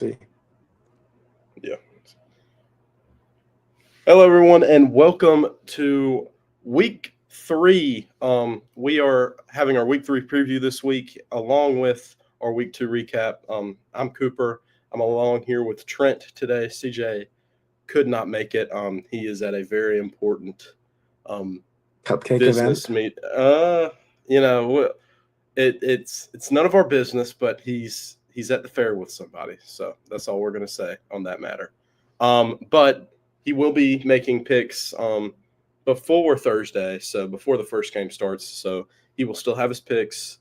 See. Yeah. Hello, everyone, and welcome to week three. We are having our week three preview this week, along with our week two recap. I'm Cooper. I'm along here with Trent today. CJ could not make it. He is at a very important um, Cupcake business event. meet. It's none of our business, but he's at the fair with somebody. So that's all we're gonna say on that matter. But he will be making picks before Thursday, so before the first game starts. So he will still have his picks.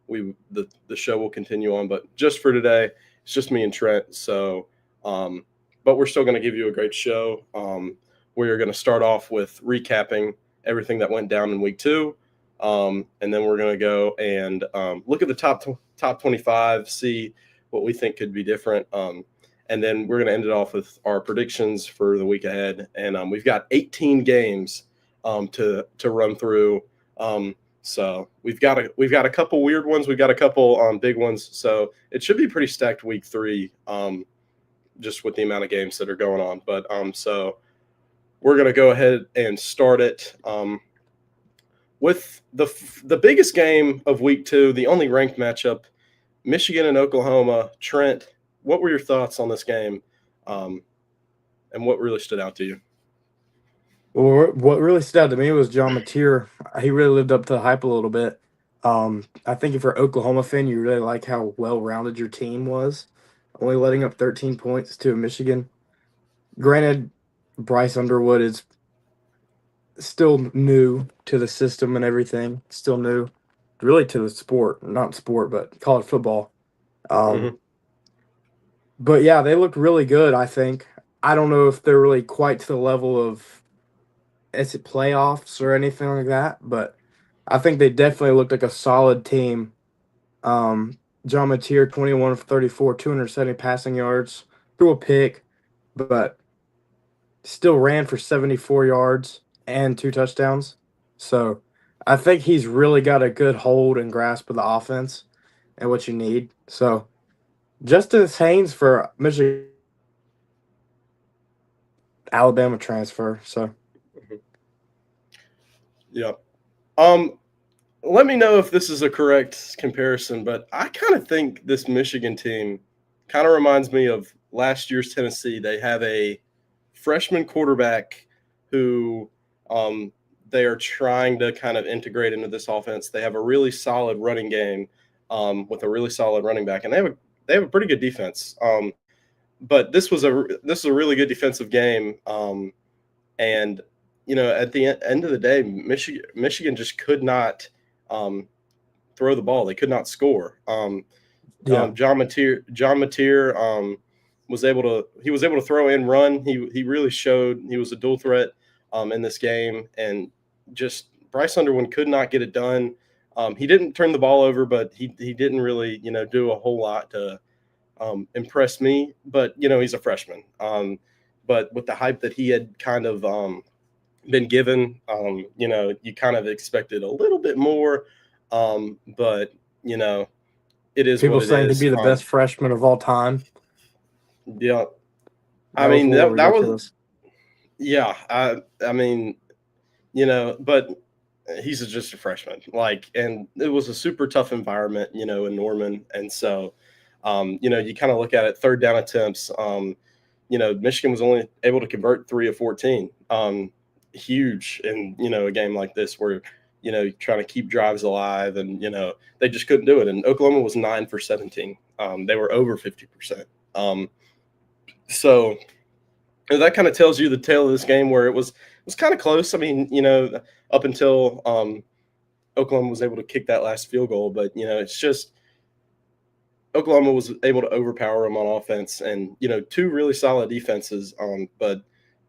The show will continue on, but just for today, it's just me and Trent. So, but we're still going to give you a great show. We're going to start off with recapping everything that went down in week two, and then we're going to go and look at the top 25, see what we think could be different. And then we're going to end it off with our predictions for the week ahead. And we've got 18 games to run through. So we've got a couple weird ones. We've got a couple big ones. So it should be pretty stacked week three, just with the amount of games that are going on. But so we're going to go ahead and start it with the biggest game of week two, the only ranked matchup, Michigan and Oklahoma. Trent, what were your thoughts on this game, and what really stood out to you? Well, what really stood out to me was John Mateer. He really lived up to the hype a little bit. I think if you're an Oklahoma fan, you really like how well-rounded your team was. Only letting up 13 points to Michigan. Granted, Bryce Underwood is still new to the system and everything. Still new, really, to the sport. Not sport, but college football. Um, Mm-hmm. but yeah, they look really good, I think. I don't know if they're really quite to the level of is it playoffs or anything like that, but I think they definitely looked like a solid team. John Mateer, 21 of 34, 270 passing yards, threw a pick, but still ran for 74 yards and two touchdowns. So I think he's really got a good hold and grasp of the offense and what you need. So Justice Haynes for Michigan, Alabama transfer. So Mm-hmm. Yeah. Um, Let me know if this is a correct comparison, but I kind of think this Michigan team kind of reminds me of last year's Tennessee. They have a freshman quarterback who they are trying to kind of integrate into this offense. They have a really solid running game with a really solid running back, and they have a pretty good defense. But this was a really good defensive game, and at the end of the day, Michigan just could not throw the ball. They could not score. yeah, John Mateer was able to throw and run. He really showed he was a dual threat in this game, and just Bryce Underwood could not get it done. He didn't turn the ball over, but he didn't really do a whole lot to impress me. But he's a freshman. But with the hype that he had kind of been given, you kind of expected a little bit more. But it is people what it saying he'd is. be the best freshman of all time. Yeah, I That was a mean little that was ridiculous. yeah. I mean but he's just a freshman. And it was a super tough environment, in Norman, and so you kind of look at it. Third down attempts. Michigan was only able to convert 3 of 14. Huge in a game like this where trying to keep drives alive, and they just couldn't do it. And Oklahoma was 9 for 17. They were over 50%. So that kind of tells you the tale of this game, where it was kind of close. I mean, up until Oklahoma was able to kick that last field goal, but it's just Oklahoma was able to overpower them on offense, and two really solid defenses. But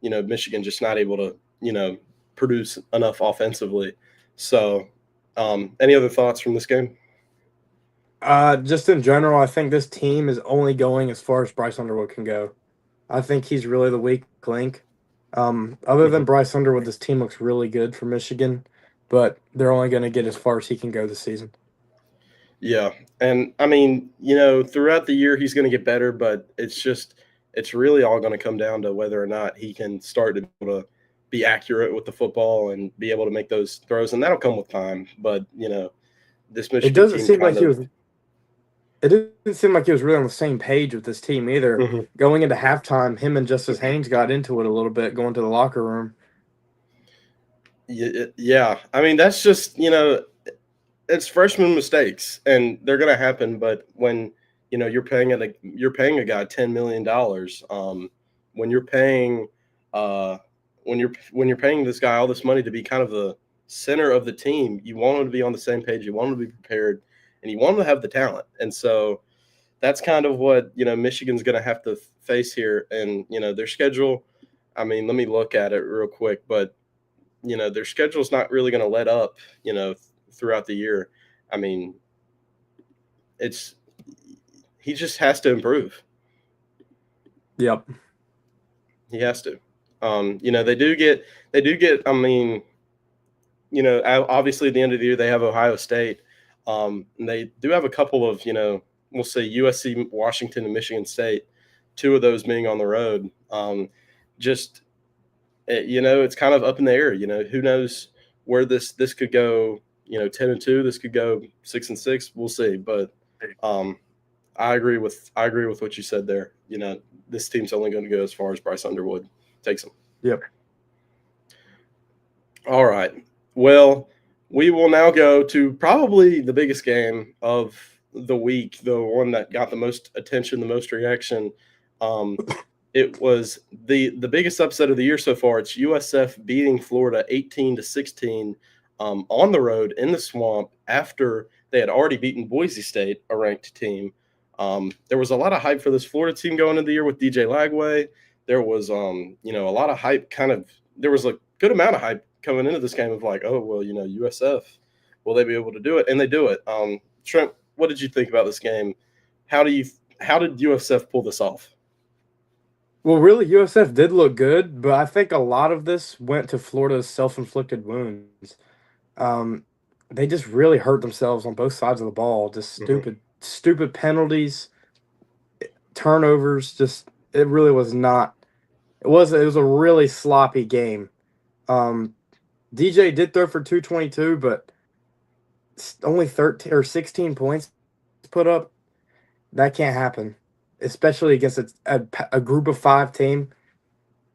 Michigan just not able to produce enough offensively. So, any other thoughts from this game? Just in general, I think this team is only going as far as Bryce Underwood can go. I think he's really the weak link. Other than Mhm. Bryce Underwood, this team looks really good for Michigan, but they're only going to get as far as he can go this season. Yeah, and I mean, throughout the year he's going to get better, but it's really all going to come down to whether or not he can start to be able to be accurate with the football and be able to make those throws, and that'll come with time. But this It Michigan doesn't team seem like kind he of. was. It didn't seem like he was really on the same page with this team either. Mhm. Going into halftime, him and Justice Haynes got into it a little bit, going to the locker room. Yeah, I mean that's just it's freshman mistakes, and they're going to happen. But when you're paying a guy $10 million, when you're paying uh, when you're paying this guy all this money to be kind of the center of the team, you want him to be on the same page, you want him to be prepared, and you want him to have the talent. And so that's kind of what Michigan's going to have to face here, and their schedule. I mean, let me look at it real quick, but their schedule's not really going to let up, throughout the year. I mean, it's he just has to improve. Yep. He has to. They do get. I mean, obviously at the end of the year they have Ohio State. And they do have a couple of we'll say USC, Washington, and Michigan State. Two of those being on the road. Just it's kind of up in the air. Who knows where this could go. 10-2. This could go 6-6. We'll see. But um, I agree with what you said there. This team's only going to go as far as Bryce Underwood takes them. Yep. All right. Well, we will now go to probably the biggest game of the week, the one that got the most attention, the most reaction. Um, it was the biggest upset of the year so far. It's USF beating Florida 18-16 on the road in the swamp after they had already beaten Boise State, a ranked team. There was a lot of hype for this Florida team going into the year with DJ Lagway. There was a lot of hype. There was a good amount of hype coming into this game of like, oh well, USF, will they be able to do it? And they do it. Trent, what did you think about this game? How did USF pull this off? Well, really, USF did look good, but I think a lot of this went to Florida's self-inflicted wounds. Um, they just really hurt themselves on both sides of the ball. Just Hmm. stupid penalties, turnovers. Just it really was not. It was a really sloppy game. Um, DJ did throw for 222, but only 13 or 16 points put up. That can't happen, especially against a group of five team.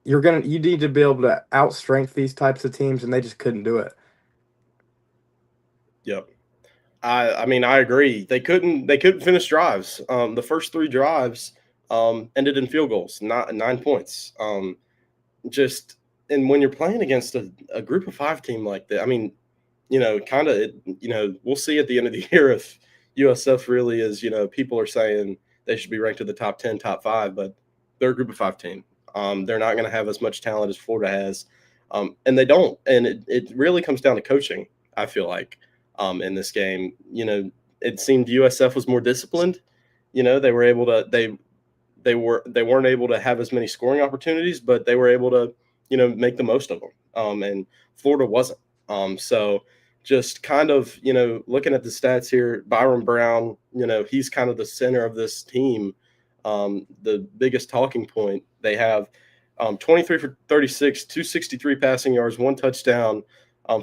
You need to be able to outstrength these types of teams, and they just couldn't do it. Yep. I mean I agree. They couldn't finish drives. The first three drives ended in field goals, not 9 points. Just and when you're playing against a group of five team like that, I mean, kind of, we'll see at the end of the year if USF really is. People are saying they should be ranked in the top 10, top five, but they're a group of five team. They're not going to have as much talent as Florida has, and they don't. And it really comes down to coaching. I feel like in this game, it seemed USF was more disciplined. They were able to they weren't able to have as many scoring opportunities, but they were able to make the most of them. And Florida wasn't. So just kind of looking at the stats here, Byron Brown, he's kind of the center of this team. The biggest talking point they have. 23 for 36, 263 passing yards, one touchdown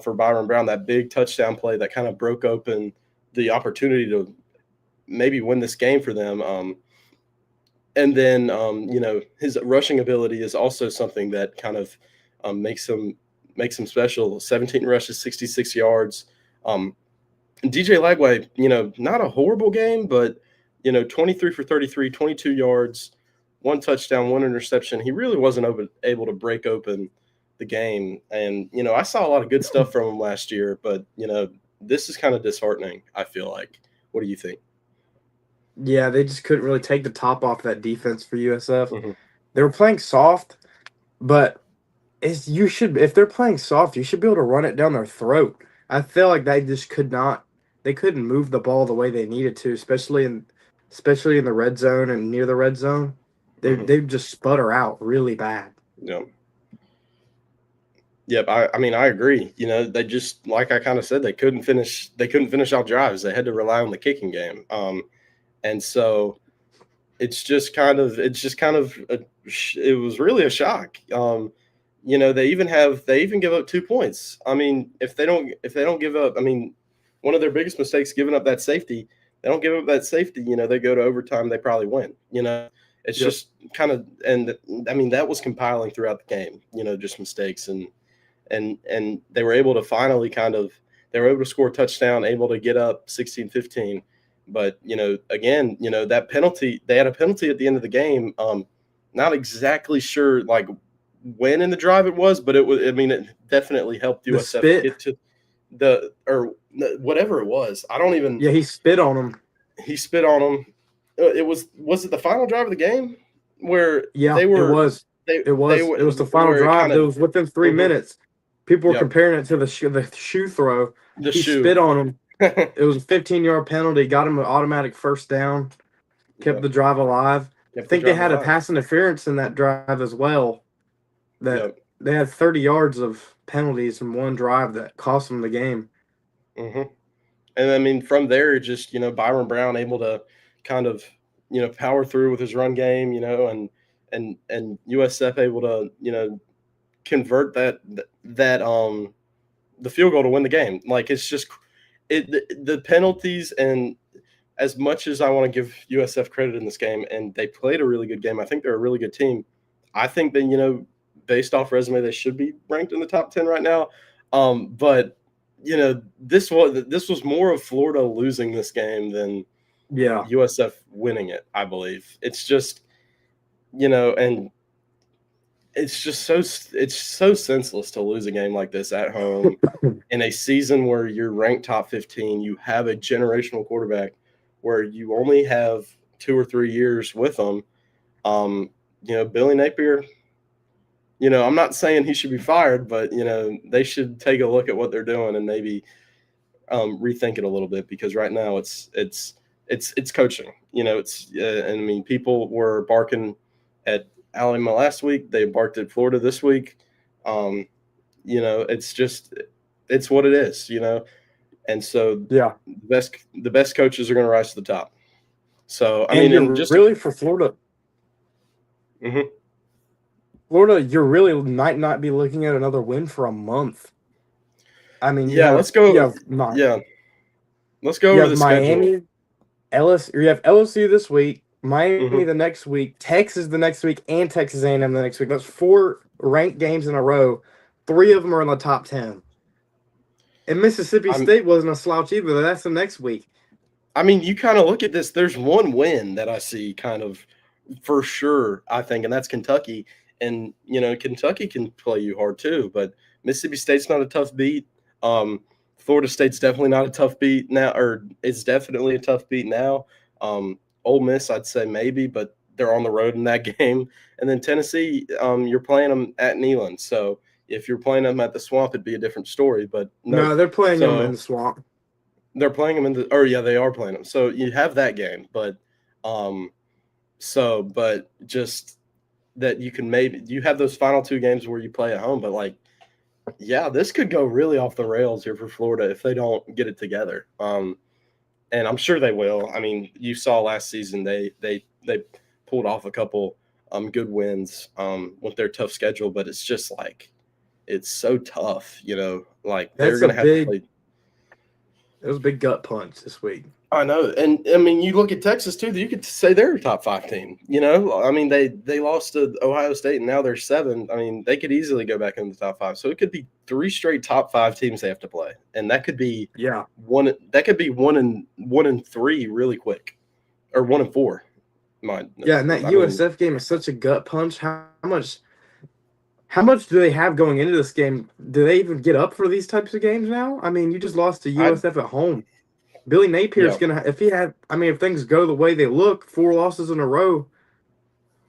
for Byron Brown. That big touchdown play that kind of broke open the opportunity to maybe win this game for them. And then his rushing ability is also something that kind of makes him special. 17 rushes, 66 yards. DJ Lagway, not a horrible game, but 23 for 33, 22 yards, one touchdown, one interception. He really wasn't able to break open the game. And I saw a lot of good stuff from him last year, but this is kind of disheartening, I feel like. What do you think? Yeah, they just couldn't really take the top off that defense for USF. Hmm. They were playing soft, but if they're playing soft, you should be able to run it down their throat. I feel like they just could not. They couldn't move the ball the way they needed to, especially in the red zone and near the red zone. They Hmm. they just sputter out really bad. Yeah. Yep, I mean, I agree. They just like I kind of said, they couldn't finish out drives. They had to rely on the kicking game. And so it was really a shock. They even give up 2 points. I mean, if they don't give up, I mean, one of their biggest mistakes giving up that safety. They don't give up that safety. They go to overtime. They probably win. It's Yep. just kind of, and I mean that was compiling throughout the game. Just mistakes, and they were able to finally they were able to score a touchdown, able to get up 16-15. But again, that penalty, they had a penalty at the end of the game. Not exactly sure like when in the drive it was, but it was. I mean, it definitely helped The USF spit. get to whatever it was. I don't even. Yeah, he spit on him. He spit on them. Was it the final drive of the game where Yeah, they it were was. they It they was. were It was the final where it drive. kind It of. was within 3 minutes. People were Yep, comparing it to the shoe throw. the He shoe. spit on him. Yep, It was a 15-yard penalty. Got him an automatic first down. Kept the drive alive. I kept the think they drive had a alive. pass interference in that drive as well. That Yep. they had 30 yards of penalties in one drive that cost them the game. hmm And I mean, from there, just Byron Brown able to kind of power through with his run game, and USF able to convert that the field goal to win the game. Like it's just the penalties, and as much as I want to give USF credit in this game, and they played a really good game. I think they're a really good team. I think that based off resume, they should be ranked in the top 10 right now. But this was more of Florida losing this game than Yeah. USF winning it. I believe it's just and it's so senseless to lose a game like this at home in a season where you're ranked top 15. You have a generational quarterback where you only have 2 or 3 years with them. Billy Napier. I'm not saying he should be fired, but they should take a look at what they're doing and maybe rethink it a little bit, because right now it's coaching. And I mean, people were barking at Alabama last week. They barked at Florida this week. It's what it is. And so Yeah. the best coaches are going to rise to the top. So I And mean, and you're just really for Florida. mhm. Florida, you really might not be looking at another win for a month. I mean, Yeah, let's you go. have my Yeah, let's go you over have the schedule. Miami, you have LSU this week, Miami hmm the next week, Texas the next week, and Texas A&M the next week. That's 4 ranked games in a row. 3 of them are in the top 10. And Mississippi I'm. State wasn't a slouch either. That's the next week. I mean, you kind of look at this. There's one win that I see kind of for sure, I think, and that's Kentucky. And Kentucky can play you hard too, but Mississippi State's not a tough beat. Florida State's definitely not a tough beat now, or it's definitely a tough beat now. Ole Miss, I'd say maybe, but they're on the road in that game. And then Tennessee, you're playing them at Neyland, so if you're playing them at the Swamp, it'd be a different story. But No, nope. they're playing them in So the swamp. they're playing them in the, or yeah, they are playing them. So you have that game, um, but just that you can maybe you have those final 2 games where you play at home, but like, yeah, this could go really off the rails here for Florida if they don't get it together. And I'm sure they will. I mean, you saw last season they pulled off a couple good wins with their tough schedule, but it's just like it's so tough, like they're That's a gonna have to big play. it was a big gut punch this week. I know, and I mean, you look at Texas too. You could say they're a top 5 team. I mean, they lost to Ohio State, and now they're 7. I mean, they could easily go back in the top 5. So it could be 3 straight top 5 teams they have to play, and that could be Yeah. one. That could be 1-3 really quick, or 1-4. Mind, Yeah, and that I mean, USF game is such a gut punch. How much do they have going into this game? Do they even get up for these types of games now? I mean, you just lost to I USF at home. Billy Napier's yeah, gonna if things go the way they look, 4 losses in a row.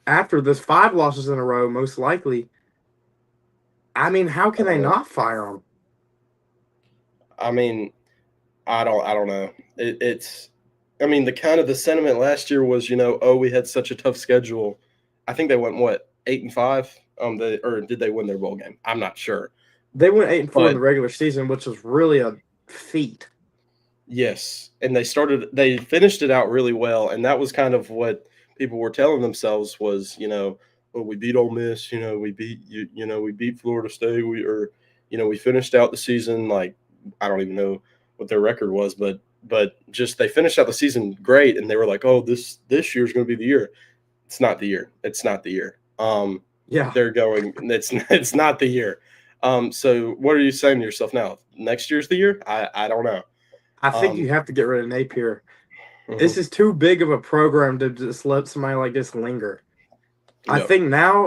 After this, 5 losses in a row, most likely. I mean, how can they uh, not fire him? I mean, I don't know. It's I mean, the sentiment last year was, oh, we had such a tough schedule. I think they went what 8-5. Or did they win their bowl game? I'm not sure, They went 8-4 in But the regular season, which was really a feat. yes, and they finished it out really well, and that was kind of what people were telling themselves was, well, we beat Ole Miss, we beat we beat Florida State, we finished out the season like I don't even know what their record was, but just they finished out the season great, and they were like, oh, this year's going to be the year. It's not the year. It's not the year. Yeah, They're going. It's not the year. So what are you saying to yourself now? Next year's the year? I don't know. I think Um, you have to get rid of Napier. This mhm. is too big of a program to just let somebody like this linger. Yep.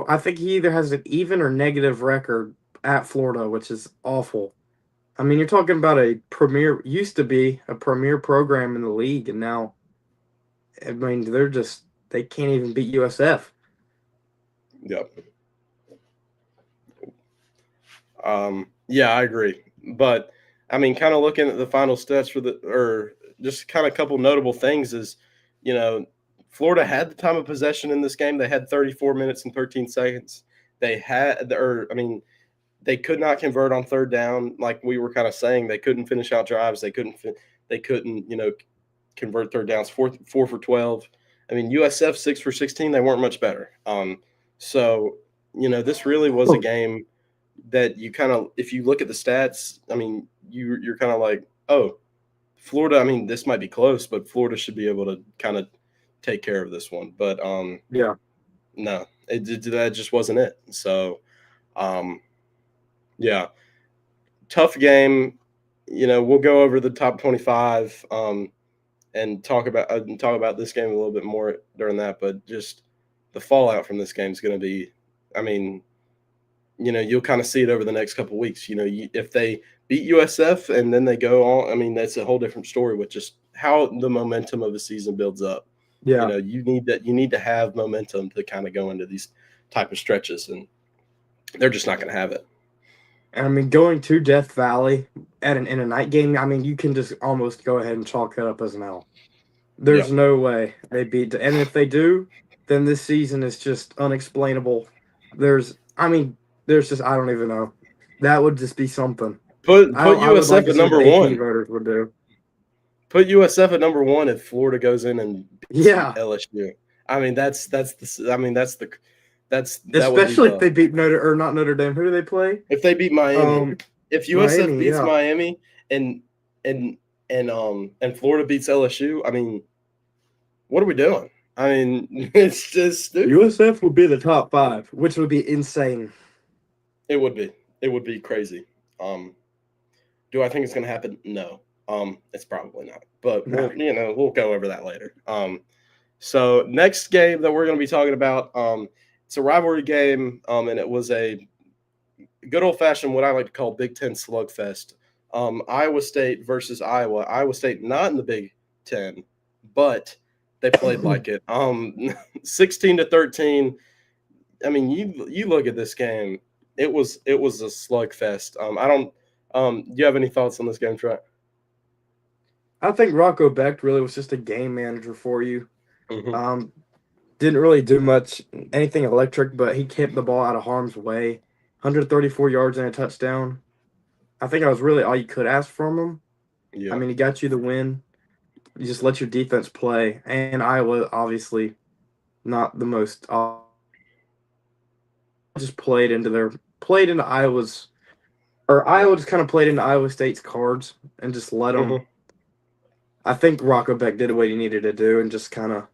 I think he either has an even or negative record at Florida, which is awful. I mean, you're talking about a premier, used to be a premier program in the league, and now, I mean, they can't even beat USF. Yep. Yeah, I agree. But I mean, kind of looking at the final stats or just kind of a couple notable things is, you know, Florida had the time of possession in this game. They had 34 minutes and 13 seconds. I mean, they could not convert on third down. Like we were kind of saying, they couldn't finish out drives. They couldn't, convert third downs. Four for 12. I mean, USF 6 for 16. They weren't much better. So this really was a Oh, game that you kind of, if you look at the stats, I mean, you're kind of like, oh, Florida. I mean, this might be close, but Florida should be able to kind of take care of this one. But yeah. no, that just wasn't it. So um, yeah, tough game. We'll go over the top 25 and talk about this game a little bit more during that. But just the fallout from this game is going to be, I mean, you'll kind of see it over the next couple of weeks. If they beat USF and then they go on, I mean, that's a whole different story with just how the momentum of the season builds up. Yeah. You need to have momentum to kind of go into these type of stretches, and they're just not going to have it. And I mean, going to Death Valley in a night game, I mean, you can just almost go ahead and chalk it up as an L. Yeah. There's no way they beat, and if they do, then this season is just unexplainable. I mean, there's just I don't even know. That would just be something. Put I would like USF to at see what number the AP one. voters would do. Put USF at number one if Florida goes in and beats Yeah, LSU. I mean, that would be especially if the they beat Notre or not Notre Dame. Who do they play? if they beat Miami. Um, If USF Miami. beats Yeah, Miami and and and Florida beats LSU, I mean, what are we doing? I mean, it's just stupid. USF would be the top five, which would be insane. It would be. It would be crazy. Um, do I think it's going to happen? No. It's probably not. But Nah. we'll go over that later. So next game that we're going to be talking about, it's a rivalry game, and it was a good old fashioned what I like to call Big Ten slugfest. Iowa State versus Iowa. Iowa State not in the Big Ten, but they played like it. 16-13. I mean, you look at this game. It was a slugfest. I don't. Do you have any thoughts on this game, Trent? I think Rocco Becht really was just a game manager for you. Mm-hmm. Um, didn't really do much, anything electric, but he kept the ball out of harm's way. 134 yards and a touchdown. I think that was really all you could ask from him. I Yeah. mean, he got you the win. You just let your defense play. And Iowa, obviously, not the most. Just played into Iowa's, or Yeah. Iowa just kind of played into Iowa State's cards and just let them. Mm-hmm. I think Rocco Beck did what he needed to do and just kind of.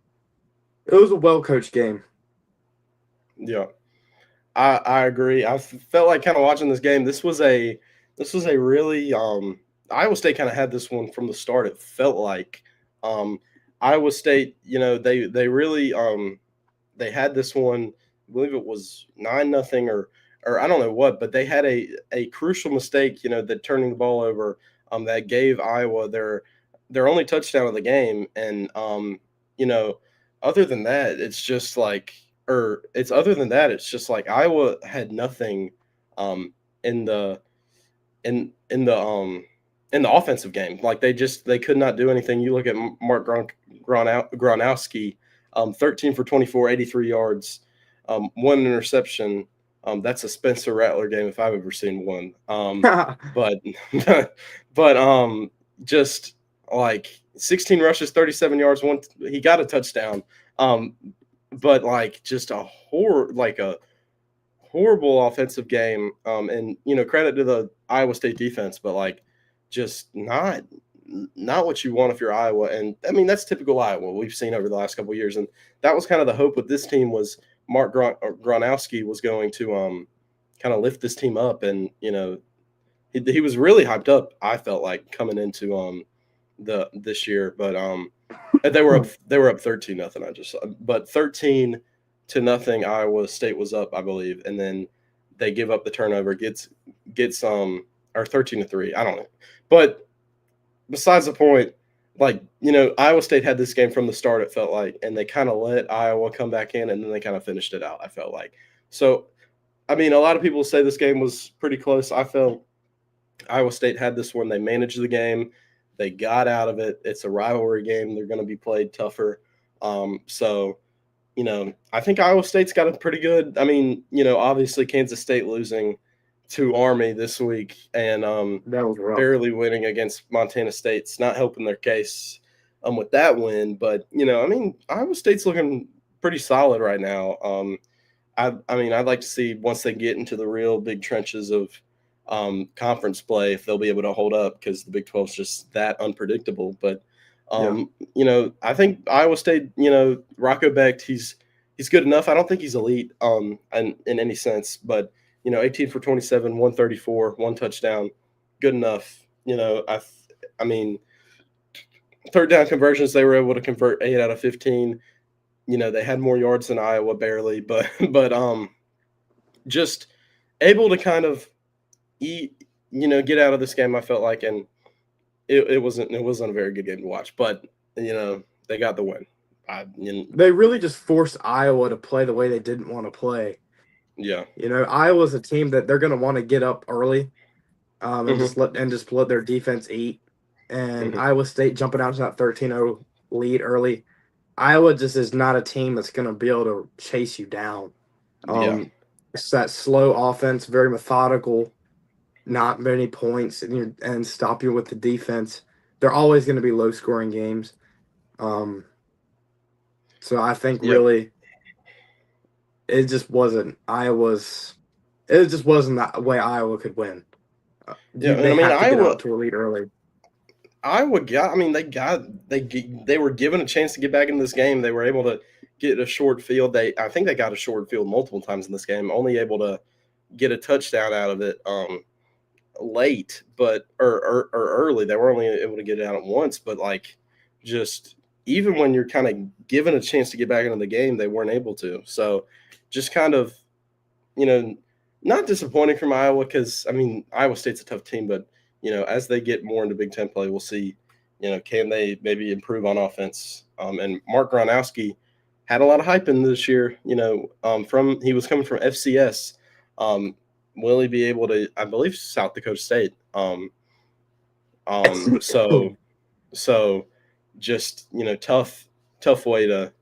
It was a well coached game. Yeah. I agree. I felt like kind of watching this game. This was a really Iowa State kind of had this one from the start. It felt like um, Iowa State. They really they had this one. I believe it was 9-0 or I don't know what, but they had a crucial mistake. That turning the ball over that gave Iowa their only touchdown of the game. And you know, other than that, it's just like or it's other than that, it's just like Iowa had nothing um, in the in the offensive game. Like they could not do anything. You look at Mark Gronowski, 13 for 24, 83 yards, one interception. That's a Spencer Rattler game if I've ever seen one. But but just like 16 rushes, 37 yards. One he got a touchdown. Um, but like just a horrible offensive game. And credit to the Iowa State defense, but like just not what you want if you're Iowa. And I mean that's typical Iowa we've seen over the last couple of years. And that was kind of the hope with this team was Mark Gronowski was going to kind of lift this team up, and he was really hyped up. I felt like coming into the this year, but they were up 13-0. But 13-0 Iowa State was up, I believe, and then they give up the turnover, gets or 13-3. I don't know, but besides the point, like Iowa State had this game from the start. It felt like, and they kind of let Iowa come back in, and then they kind of finished it out. I felt like so. I mean, a lot of people say this game was pretty close. I felt Iowa State had this one. They managed the game. They got out of it. It's a rivalry game. They're going to be played tougher. So, I think Iowa State's got a pretty good. I mean, obviously Kansas State losing to Army this week and That was rough. barely winning against Montana State's not helping their case with that win. But, I mean, Iowa State's looking pretty solid right now. I mean, I'd like to see once they get into the real big trenches of conference play if they'll be able to hold up because the Big 12 is just that unpredictable. But Yeah. I think Iowa State, Rocco Becht, he's good enough. I don't think he's elite in any sense, but 18 for 27, 134, one touchdown, good enough. I mean, third down conversions they were able to convert 8 out of 15. They had more yards than Iowa barely, but just able to kind of get out of this game. I felt like, and it wasn't a very good game to watch, but they got the win. They really just forced Iowa to play the way they didn't want to play. Yeah. Iowa's a team that they're going to want to get up early, and Mm-hmm. just let their defense eat. And Mm-hmm. Iowa State jumping out to that 13-0 lead early. Iowa just is not a team that's going to be able to chase you down. Yeah. It's that slow offense, very methodical, not many points, and stop you with the defense. They're always going to be low scoring games. So I think Yep. really it just wasn't Iowa's. It just wasn't the way Iowa could win. Yeah. And They I mean, have to get out to a lead early. Iowa got. I mean, they were given a chance to get back into this game. They were able to get a short field. I think they got a short field multiple times in this game. Only able to get a touchdown out of it late, but or early. They were only able to get it out at once. But like, just even when you're kind of given a chance to get back into the game, they weren't able to. So, just kind of, you know, not disappointing from Iowa because I mean Iowa State's a tough team, but as they get more into Big Ten play, we'll see. Can they maybe improve on offense? And Mark Gronowski had a lot of hype in this year. From he was coming from FCS. Will he be able to? I believe South Dakota State. So so just tough way to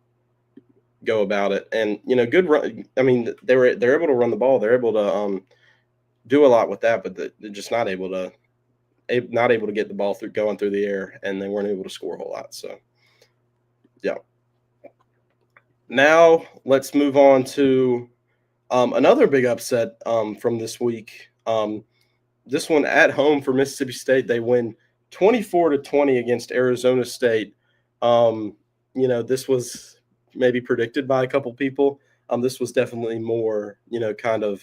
go about it, and good run. I mean, they're able to run the ball. They're able to do a lot with that, but they're just not able to get the ball going through the air, and they weren't able to score a whole lot. So yeah. Now let's move on to another big upset from this week. This one at home for Mississippi State. They win 24-20 against Arizona State. This was maybe predicted by a couple people. This was definitely more, kind of.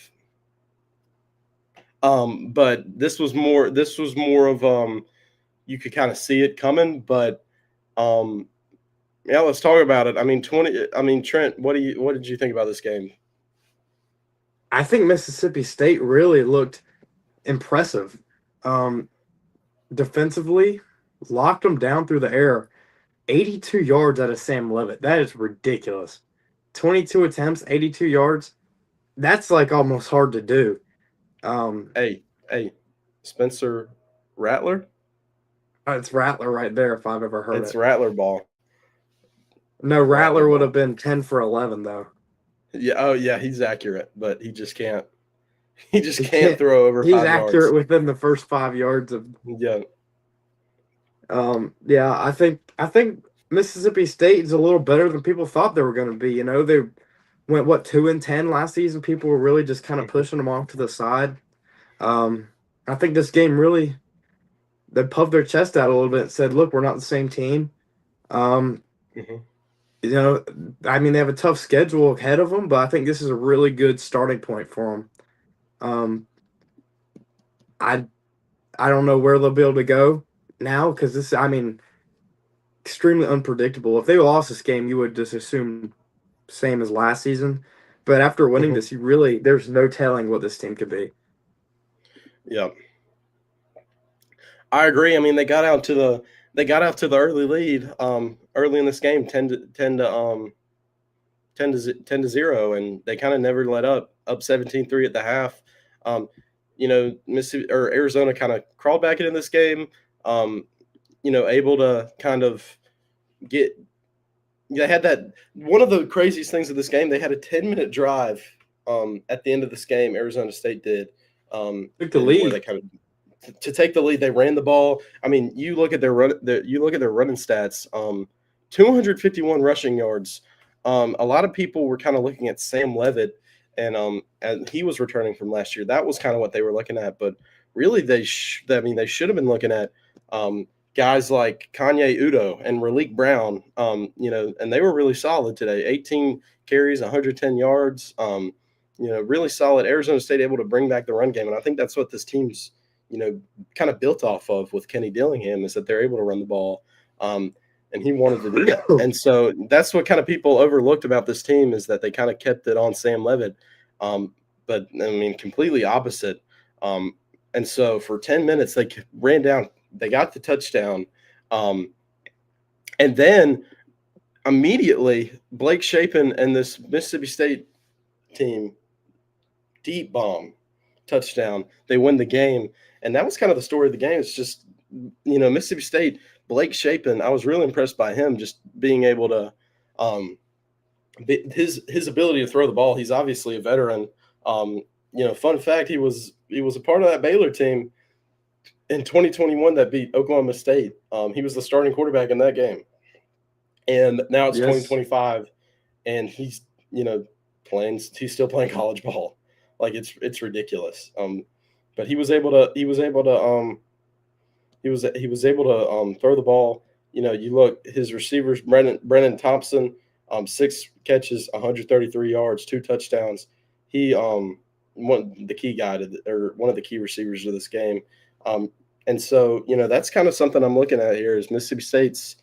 But this was more. This was more of you could kind of see it coming. But yeah, let's talk about it. I mean, 20. I mean, Trent, what did you think about this game? I think Mississippi State really looked impressive. Um, Defensively, locked them down through the air. 82 yards out of Sam Levitt. That is ridiculous. 22 attempts, 82 yards. That's like almost hard to do. Um, Hey, Spencer Rattler. it's Rattler right there if I've ever heard It's it. Rattler ball. No, Rattler Rattler would have ball. been 10 for 11 though. Yeah. Oh, yeah. He's accurate, but he just can't. He just He can't can't. throw over He's 5 yards. accurate within the first 5 yards of. Yeah. Yeah, I think Mississippi State is a little better than people thought they were going to be. They went what 2-10 last season. People were really just kind of Mhm. pushing them off to the side. Um, I think this game really they puffed their chest out a little bit and said, "Look, we're not the same team." Um, Mhm. you know, I mean, they have a tough schedule ahead of them, but I think this is a really good starting point for them. Um, I I don't know where they'll be able to go now because this, I mean, extremely unpredictable. If they lost this game, you would just assume same as last season. But after winning Mhm. this, you really there's no telling what this team could be. Yeah. I agree. I mean, they got out to the early lead early in this game, 10 to 0, and they kind of never let up 17-3 at the half. Um, Mississippi or Arizona kind of crawled back into this game. Um, able to kind of get they had that one of the craziest things of this game. They had a 10-minute drive at the end of this game. Arizona State did, Took the and where they lead. kind of to take the lead. They ran the ball. I mean, you look at you look at their running stats. 251 rushing yards. A lot of people were kind of looking at Sam Levitt, and he was returning from last year. That was kind of what they were looking at. But really, I mean, they should have been looking at guys like Kanye Udo and Raleek Brown. And they were really solid today. 18 carries, 110 yards. Really solid. Arizona State able to bring back the run game, and I think that's what this team's kind of built off of with Kenny Dillingham is that they're able to run the ball. And he wanted to do that. And so that's what kind of people overlooked about this team is that they kind of kept it on Sam Levitt. But I mean, completely opposite. And so for 10 minutes, they ran down, they got the touchdown. And then immediately, Blake Shapen and this Mississippi State team deep bomb touchdown. They win the game. And that was kind of the story of the game. It's just, Mississippi State, Blake Shapen, I was really impressed by him just being able to his ability to throw the ball. He's obviously a veteran. Fun fact, he was a part of that Baylor team in 2021 that beat Oklahoma State. He was the starting quarterback in that game. And now it's Yes. 2025 and he's still playing college ball. Like it's ridiculous. But he was able to throw the ball. You look his receivers, Brennan Thompson, 6 catches, 133 yards, 2 touchdowns. He one the key guy or one of the key receivers of this game. And so that's kind of something I'm looking at here is Mississippi State's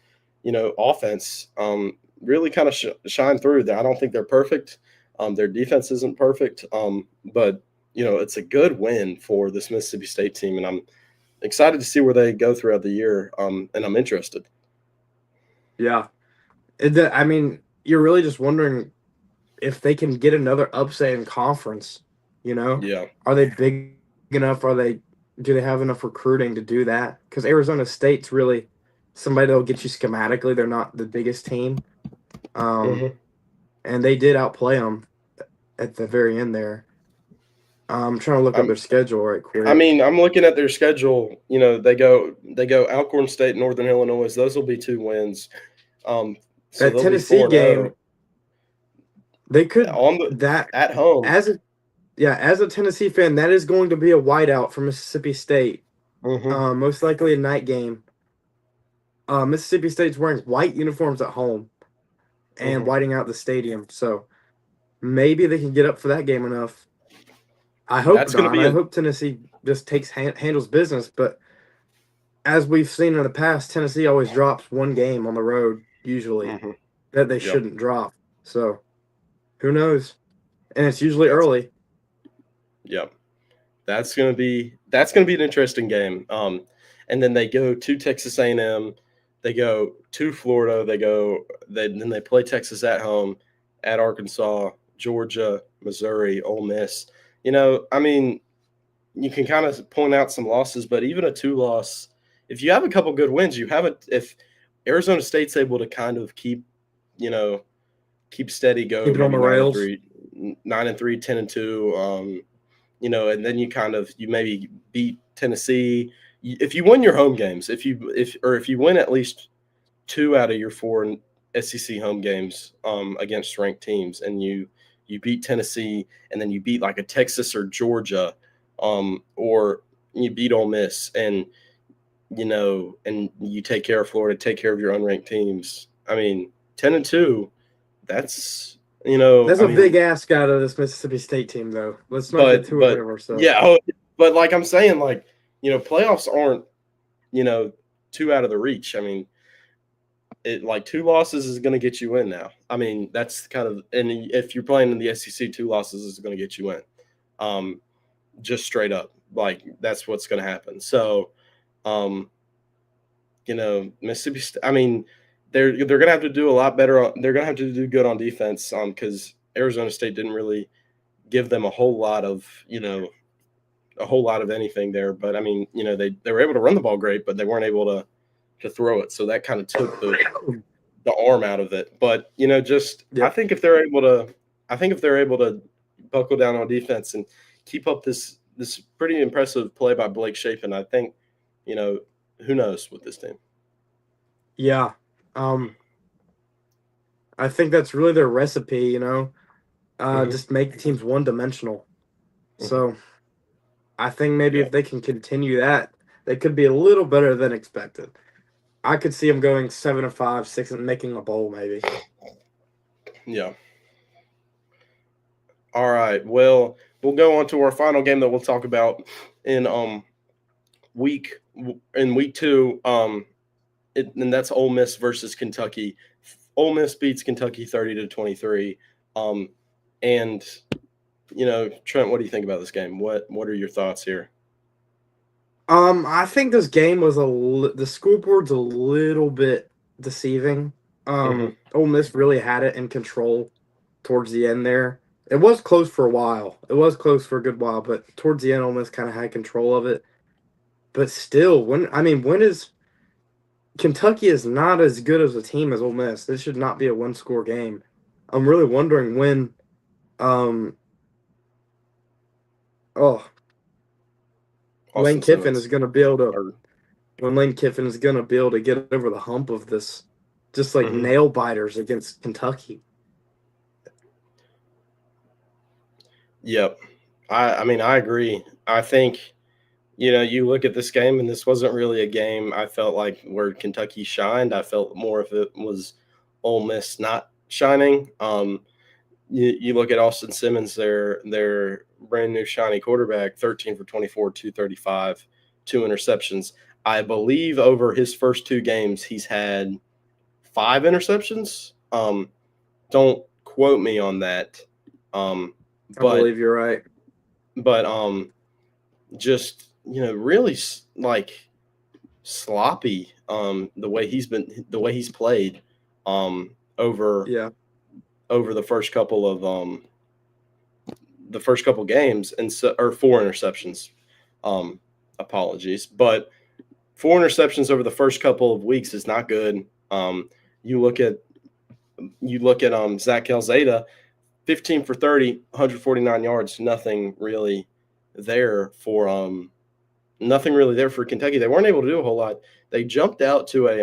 offense really kind of shine through. I don't think they're perfect. Their defense isn't perfect, but it's a good win for this Mississippi State team, and I'm excited to see where they go throughout the year. And I'm interested. Yeah. I mean, you're really just wondering if they can get another upset in conference. You know, Yeah. are they big enough? Do they have enough recruiting to do that? Because Arizona State's really somebody that'll get you schematically. They're not the biggest team, um, Hmm. and they did outplay them at the very end there. I'm trying to look up I'm. their schedule right I quick. mean, I'm looking at their schedule. They go Alcorn State, Northern Illinois. Those will be 2 wins. Um, so That they'll be Tennessee 4-0 game, they could on the that at home. as a yeah, as a Tennessee fan, that is going to be a whiteout for Mississippi State. Hmm. Most likely a night game. Mississippi State's wearing white uniforms at home and Hmm. whiting out the stadium. So maybe they can get up for that game enough. I hope That's going to not. be I a. hope Tennessee just handles business. But as we've seen in the past, Tennessee always drops one game on the road, usually, Mhm. that they Yep. shouldn't drop. So who knows? And it's usually That's early. Yep. That's gonna be an interesting game. And then they go to Texas A&M, they go to Florida, then they play Texas at home, at Arkansas, Georgia, Missouri, Ole Miss. I mean, you can kind of point out some losses, but even a 2 loss, if you have a couple good wins, you have it. If Arizona State's able to kind of you know, keep steady, go Keep it on maybe the nine and rails. three. 9-3, 10-2. And then you maybe beat Tennessee. If you win your home games, if you win at least 2 out of your 4 SEC home games against ranked teams, and you beat Tennessee, and then you beat like a Texas or Georgia, or you beat Ole Miss, and and you take care of Florida, take care of your unranked teams. I mean, 10-2, that's That's a big ask out of this Mississippi State team, though. Let's not get too ahead of ourselves. Yeah, but like I'm saying, like playoffs aren't 2 out of the reach. I mean, it like 2 losses is going to get you in now. I mean, that's kind of, and if you're playing in the SEC, 2 losses is going to get you in, just straight up. Like that's what's going to happen. So, Mississippi. I mean, they're going to have to do a lot better. They're going to have to do good on defense, because Arizona State didn't really give them a whole lot of anything there. But I mean, they were able to run the ball great, but they weren't able to throw it. So that kind of took the arm out of it. But I think if they're able to buckle down on defense and keep up this pretty impressive play by Blake Shapen, I think who knows with this team. Yeah. I think that's really their recipe, just make the teams one-dimensional. So I think maybe if they can continue that, they could be a little better than expected. I could see them going 7-5, 6, and making a bowl maybe. Yeah. All right. Well, we'll go on to our final game that we'll talk about in week 2. And that's Ole Miss versus Kentucky. Ole Miss beats Kentucky 30-23. And Trent, what do you think about this game? What are your thoughts here? I think this game was the scoreboard's a little bit deceiving. Ole Miss really had it in control towards the end there. It was close for a while. It was close for a good while, but towards the end, Ole Miss kind of had control of it. But still, when is Kentucky is not as good as a team as Ole Miss. This should not be a one-score game. I'm really wondering when Lane Kiffin is going to be able to get over the hump of this, just like nail biters against Kentucky. Yep. I mean, I agree. I think, you look at this game, and this wasn't really a game I felt like where Kentucky shined. I felt more if it was Ole Miss not shining. You look at Austin Simmons, their brand new shiny quarterback, 13 for 24, 235, 2 interceptions. I believe over his first 2 games, he's had 5 interceptions. Don't quote me on that. I believe you're right. But just really like sloppy. The way he's played. Over the first couple of games, and 4 interceptions. Apologies, but 4 interceptions over the first couple of weeks is not good. You look at Zach Calzada, 15 for 30, 149 yards. Nothing really there for Kentucky. They weren't able to do a whole lot. They jumped out to I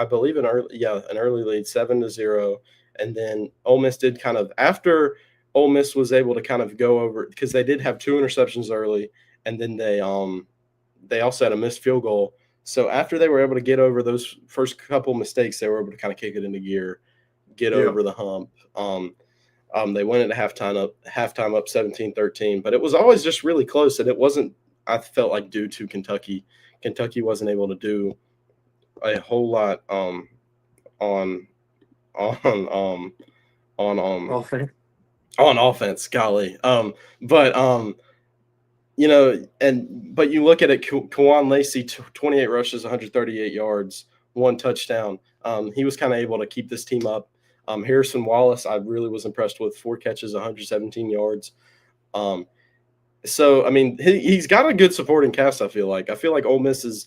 believe an early lead, 7-0, and then Ole Miss did kind of, after Ole Miss was able to kind of go over, because they did have 2 interceptions early, and then they also had a missed field goal. So after they were able to get over those first couple mistakes, they were able to kind of kick it into gear, get over the hump. They went into halftime up 17-13, but it was always just really close, and it wasn't, I felt like, due to Kentucky. Kentucky wasn't able to do a whole lot on offense, golly. But you look at it, Kawan Lacey, 28 rushes, 138 yards, 1 touchdown. He was kind of able to keep this team up. Harrison Wallace, I really was impressed with, 4 catches, 117 yards. So I mean, he's got a good supporting cast. I feel like Ole Miss is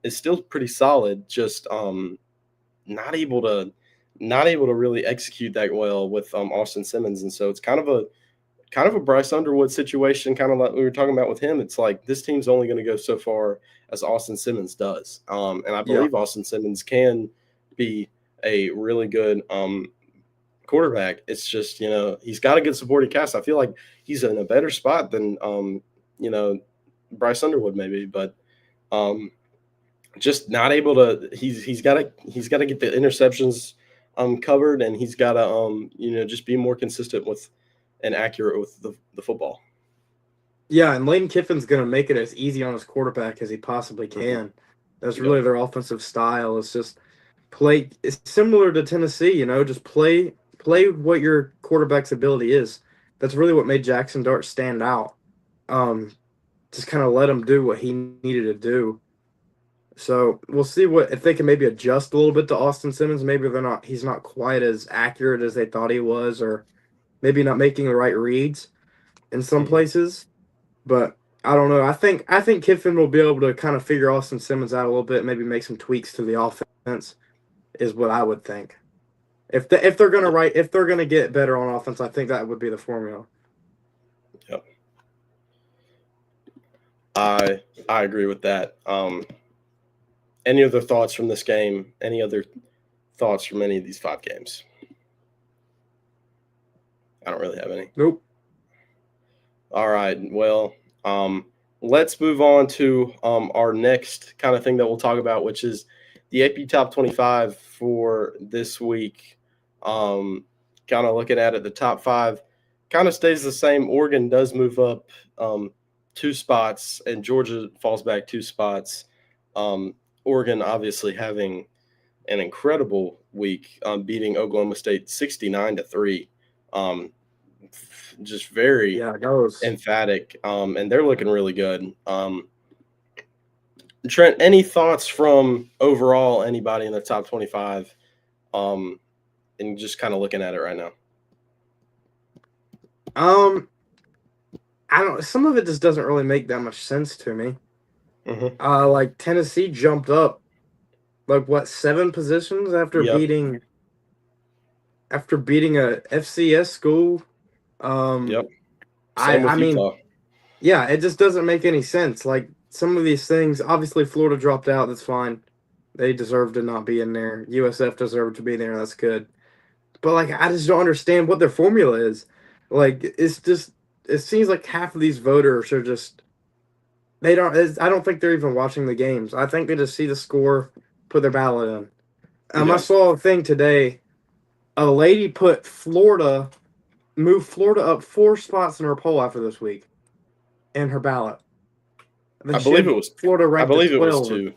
still pretty solid, just not able to not able to really execute that well with Austin Simmons, and so it's kind of a Bryce Underwood situation, kind of like we were talking about with him. It's like this team's only going to go so far as Austin Simmons does, and I Yeah. believe Austin Simmons can be a really good quarterback. It's just he's got a good supporting cast. I feel like he's in a better spot than you know Bryce Underwood maybe, but um, just not able to. He's got to get the interceptions covered, and he's got to just be more consistent with and accurate with the football. Yeah, and Lane Kiffin's going to make it as easy on his quarterback as he possibly Hmm. can. That's Yep. really their offensive style. It's just play. It's similar to Tennessee, just play what your quarterback's ability is. That's really what made Jackson Dart stand out. Um, just kind of let him do what he needed to do. So we'll see what if they can maybe adjust a little bit to Austin Simmons. Maybe they're not. He's not quite as accurate as they thought he was, or maybe not making the right reads in some Hmm. places. But I don't know. I think Kiffin will be able to kind of figure Austin Simmons out a little bit, maybe make some tweaks to the offense, is what I would think. If they're gonna get better on offense, I think that would be the formula. Yep. I agree with that. Any other thoughts from this game? Any other thoughts from any of these 5 games? I don't really have any. Nope. All right. Well, let's move on to our next kind of thing that we'll talk about, which is the AP Top 25 for this week. Kind of looking at it, the top 5 kind of stays the same. Oregon does move up 2 spots, and Georgia falls back 2 spots. Oregon obviously having an incredible week, beating Oklahoma State 69-3. Um, just very Yeah, it goes. emphatic, and they're looking really good. Trent, any thoughts from overall anybody in the top 25, and just kind of looking at it right now? Um, I don't. Some of it just doesn't really make that much sense to me. Mm-hmm. Like Tennessee jumped up like what 7 positions Yep. after beating a FCS school. Um, Yep. I Same I with mean, Utah. yeah, it just doesn't make any sense. Like some of these things, obviously Florida dropped out. That's fine. They deserve to not be in there. USF deserved to be there. That's good. But like, I just don't understand what their formula is. Like, it seems like half of these voters are just they don't. I don't think they're even watching the games. I think they just see the score, put their ballot in. I Yeah. saw a thing today. A lady moved Florida up 4 spots in her poll after this week in her ballot. And then I she believe it had was. Florida I ranked at believe it was 12. 2.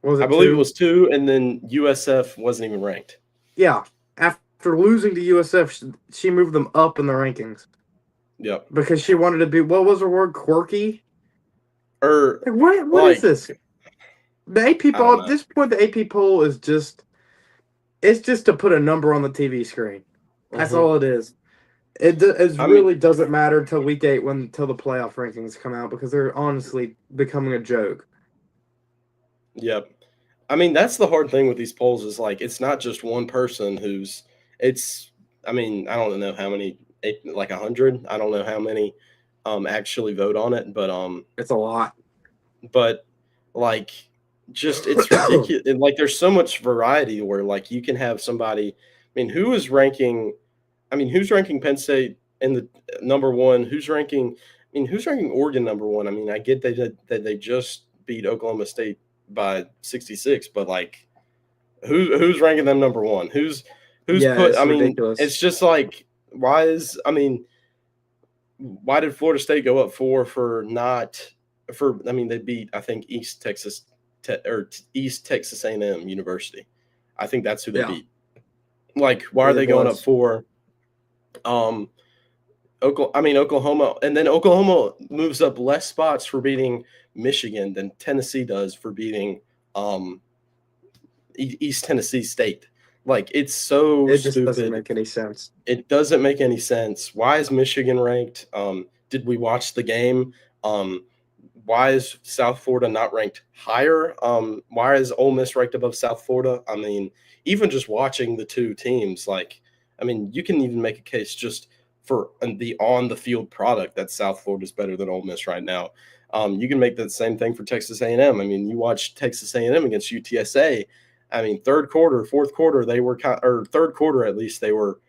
Was I it believe it 2? was 2, and then USF wasn't even ranked. Yeah. After losing to USF, she moved them up in the rankings Yep. because she wanted to be, what was her word? Quirky? Or Like, what is like this? The AP I don't poll, at know. this point, the AP poll is it's just to put a number on the TV screen. That's Mm-hmm. all it is. It I mean, really doesn't matter until week 8 until the playoff rankings come out because they're honestly becoming a joke. yep. I mean, that's the hard thing with these polls is like it's not just one person who's it's I mean, I don't know how many like 100. I don't know how many actually vote on it, It's a lot. but like just it's ridiculous. And like there's so much variety where like you can have somebody I mean, who's ranking Penn State in the number 1? Who's ranking Oregon number 1? I mean, I get that they just beat Oklahoma State by 66, but like who's ranking them number 1? Who's Yeah, put it's I mean, ridiculous. it's just like why did Florida State go up 4 for not for I mean, they beat I think East Texas A&M University. I think that's who they Yeah, beat. Like why are it they going up was. 4? Um Oklahoma, and then Oklahoma moves up less spots for beating Michigan than Tennessee does for beating um, East Tennessee State. Like it's so It just doesn't stupid. make any sense. It doesn't make any sense. Why is Michigan ranked? Did we watch the game? Um, why is South Florida not ranked higher? Why is Ole Miss ranked above South Florida? I mean, even just watching the two teams, like, I mean, you can even make a case just for the on the field product that South Florida is better than Ole Miss right now. You can make that same thing for Texas A&M. I mean, you watch Texas A&M against UTSA. I mean, third quarter, fourth quarter, they were or third quarter at least they were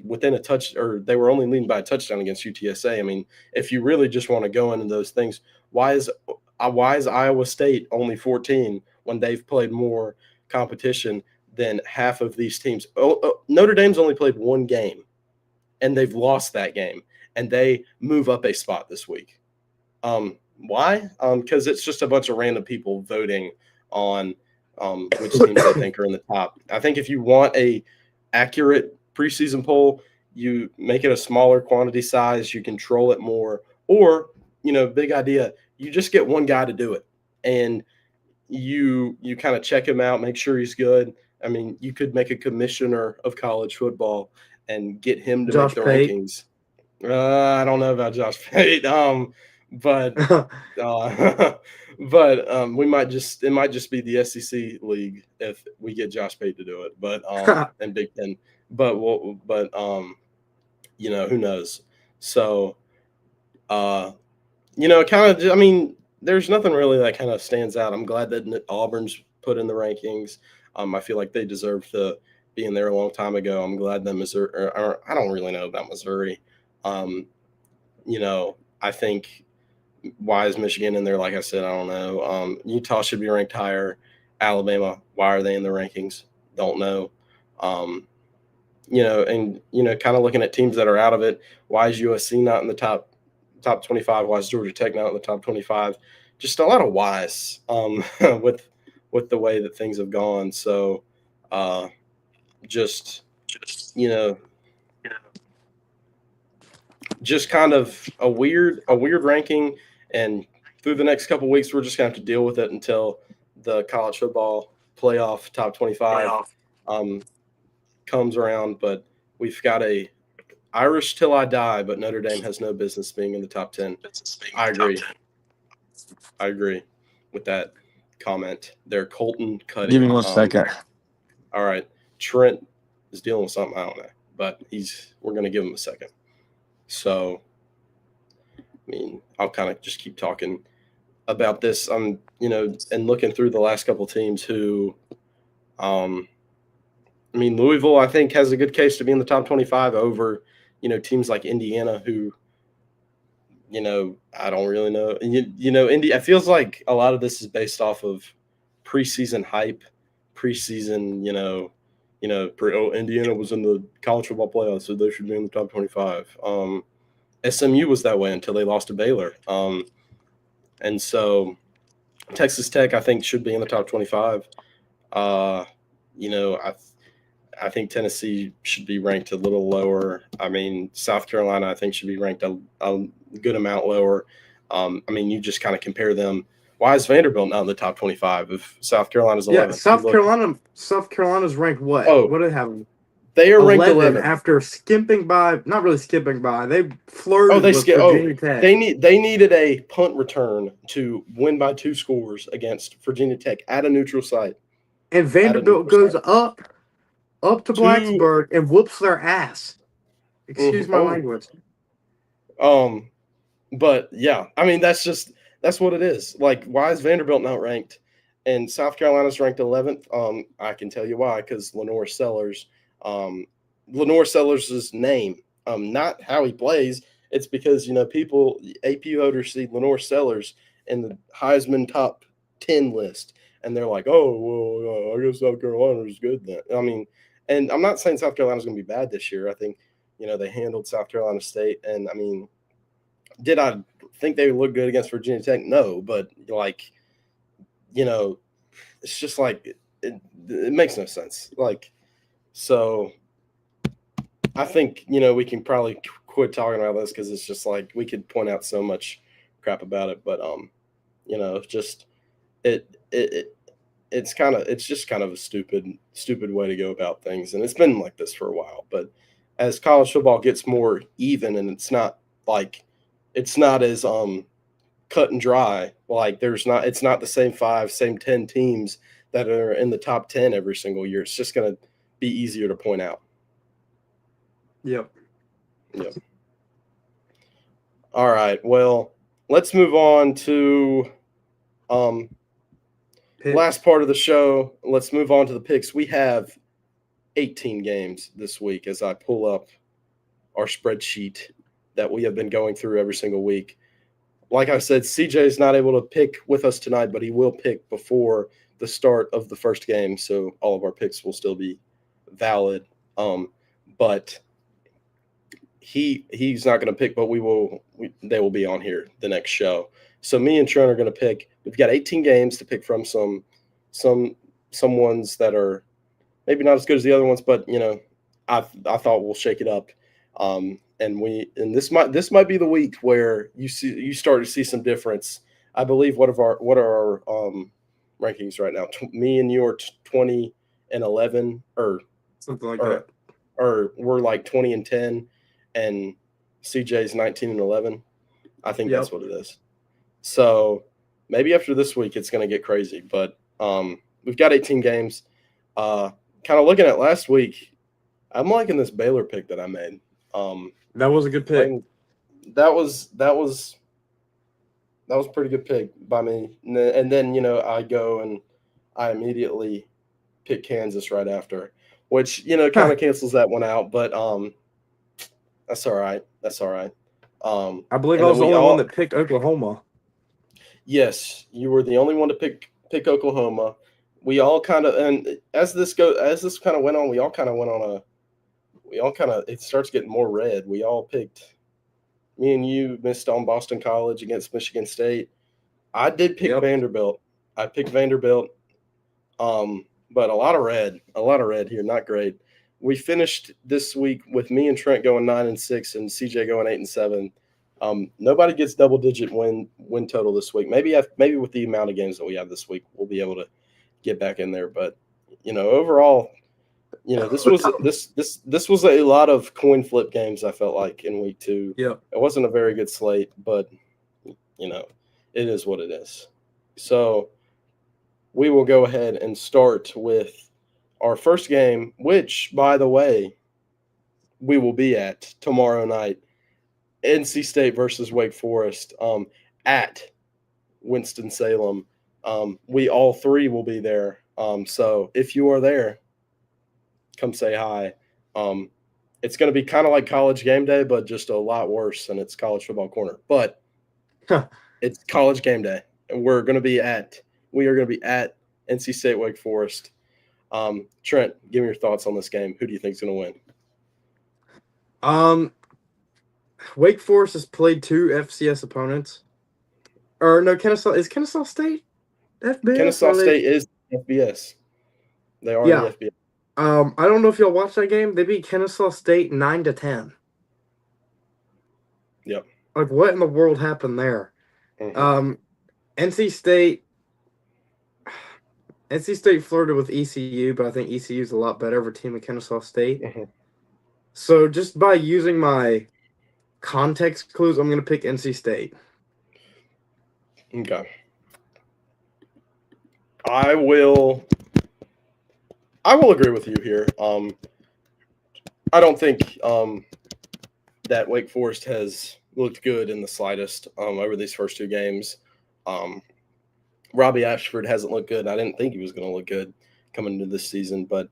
within a touch, or they were only leading by a touchdown against UTSA. I mean, if you really just want to go into those things, why is Iowa State only 14 when they've played more competition than half of these teams? Notre Dame's only played one game, and they've lost that game, and they move up a spot this week. Why? Because it's just a bunch of random people voting on which teams they think are in the top. I think if you want a accurate preseason poll, you make it a smaller quantity size, you control it more, or big idea, you just get one guy to do it, and you kind of check him out, make sure he's good. I mean, you could make a commissioner of college football and get him to make Josh the Pate. rankings. I don't know about Josh Pate, but we might just it might just be the SEC league if we get Josh Pate to do it, but and Big Ten, but who knows? So kind of, I mean, there's nothing really that kind of stands out. I'm glad that Auburn's put in the rankings. I feel like they deserve to be in there a long time ago. I'm glad that Missouri, or I don't really know about Missouri. I think, why is Michigan in there? Like I said, I don't know. Utah should be ranked higher. Alabama, why are they in the rankings? Don't know. Kind of looking at teams that are out of it. Why is USC not in the top 25? Why is Georgia Tech not in the top 25? Just a lot of whys with the way that things have gone. So just just kind of a weird ranking, and through the next couple of weeks we're just going to have to deal with it until the college football playoff top 25 comes around. But we've got a Irish till I die, but Notre Dame has no business being in the top 10. I agree with that comment there. Colton Cuddy. Give me 1 second. All right. Trent is dealing with something, I don't know, but we're going to give him a second. So, I mean, I'll kind of just keep talking about this. And looking through the last couple teams who, Louisville, I think, has a good case to be in the top 25 over, teams like Indiana, who, I don't really know. It feels like a lot of this is based off of preseason hype, preseason, Indiana was in the college football playoffs, so they should be in the top 25. SMU was that way until they lost to Baylor. And so Texas Tech, I think, should be in the top 25. I think Tennessee should be ranked a little lower. I mean, South Carolina, I think, should be ranked a good amount lower. You just kind of compare them. Why is Vanderbilt not in the top 25 if South Carolina's 11th? Yeah, South Carolina's ranked what? Oh, what did they have? They are ranked 11 after skipping by. Not really skipping by. They flirted with Virginia Tech. They needed a punt return to win by 2 scores against Virginia Tech at a neutral site. And Vanderbilt goes up to Blacksburg and whoops their ass. Excuse my language. But yeah, I mean, that's what it is. Like, why is Vanderbilt not ranked? And South Carolina's ranked 11th. I can tell you why, because Lenore Sellers' name, not how he plays. It's because, people, AP voters see Lenore Sellers in the Heisman top 10 list, and they're like, oh, well, I guess South Carolina's good then. I mean, and I'm not saying South Carolina's going to be bad this year. I think, they handled South Carolina State. And, I mean, did I think they would look good against Virginia Tech? No. But, it's just like it makes no sense. Like, so I think, we can probably quit talking about this because it's just like we could point out so much crap about it. But, just it's just kind of a stupid way to go about things. And it's been like this for a while. But as college football gets more even, and it's not as cut and dry. Like it's not the same 5, same 10 teams that are in the top 10 every single year. It's just going to be easier to point out. Yep. Yep. All right. Well, let's move on to last part of the show. Let's move on to the picks. We have 18 games this week as I pull up our spreadsheet that we have been going through every single week. Like I said, CJ is not able to pick with us tonight, but he will pick before the start of the first game, so all of our picks will still be valid. But he's not going to pick, but they will be on here the next show. So me and Trent are going to pick. We've got 18 games to pick from. Some ones that are maybe not as good as the other ones, but I thought we'll shake it up. And this might be the week where you start to see some difference. I believe what are our rankings right now? Me and you are 20 and 11, or something like that, or we're like 20 and 10, and CJ's 19 and 11. I think that's what it is. So maybe after this week it's going to get crazy, but we've got 18 games. Kind of looking at last week, I'm liking this Baylor pick that I made. That was a good pick. That was a pretty good pick by me. And then, I go and I immediately pick Kansas right after, which, kind of cancels that one out. But that's all right. That's all right. I believe I was the only one that picked Oklahoma. Yes, you were the only one to pick Oklahoma. We all kind of, and as this kind of went on, it starts getting more red. We all picked. Me and you missed on Boston College against Michigan State. I did pick Vanderbilt. I picked Vanderbilt, but a lot of red here. Not great. We finished this week with me and Trent going 9-6 and CJ going 8-7. Nobody gets double-digit win total this week. Maybe with the amount of games that we have this week, we'll be able to get back in there. But overall, this was a lot of coin flip games. I felt like in week 2. Yeah, it wasn't a very good slate, but it is what it is. So we will go ahead and start with our first game, which, by the way, we will be at tomorrow night. NC State versus Wake Forest at Winston-Salem. We all three will be there. So if you are there, come say hi. It's going to be kind of like College Game Day, but just a lot worse, and it's College Football Corner. But it's College Game Day, and we are going to be at NC State Wake Forest. Trent, give me your thoughts on this game. Who do you think is going to win? Wake Forest has played 2 FCS opponents. Or no, is Kennesaw State FBS? Kennesaw State is FBS. They are the FBS. I don't know if y'all watched that game. They beat Kennesaw State 9-10. Yep. Like, what in the world happened there? Mm-hmm. NC State flirted with ECU, but I think ECU is a lot better of a team than Kennesaw State. Mm-hmm. So just by using my context clues, I'm going to pick NC State. Okay. I will agree with you here. I don't think that Wake Forest has looked good in the slightest over these first 2 games. Robbie Ashford hasn't looked good. I didn't think he was going to look good coming into this season, but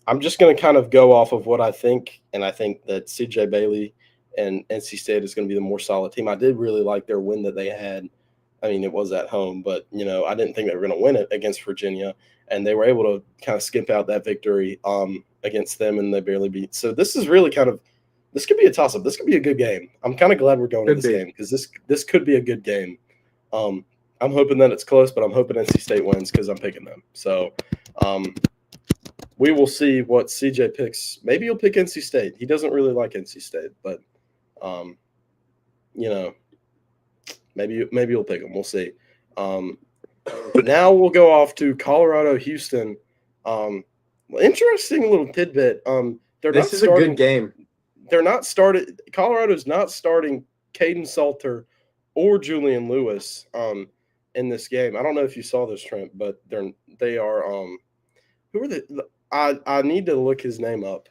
I'm just going to kind of go off of what I think, and I think that CJ Bailey and NC State is going to be the more solid team. I did really like their win that they had. I mean, it was at home, but, I didn't think they were going to win it against Virginia, and they were able to kind of skimp out that victory against them, and they barely beat. So this is really this could be a toss-up. This could be a good game. I'm kind of glad we're going to this game because this could be a good game. I'm hoping that it's close, but I'm hoping NC State wins because I'm picking them. So we will see what CJ picks. Maybe he'll pick NC State. He doesn't really like NC State, but, maybe you'll pick them. We'll see. Now we'll go off to Colorado-Houston. Interesting little tidbit. This is a good game. They're not started. Colorado's not starting Caden Salter or Julian Lewis in this game. I don't know if you saw this, Trent, but they are who are the I need to look his name up.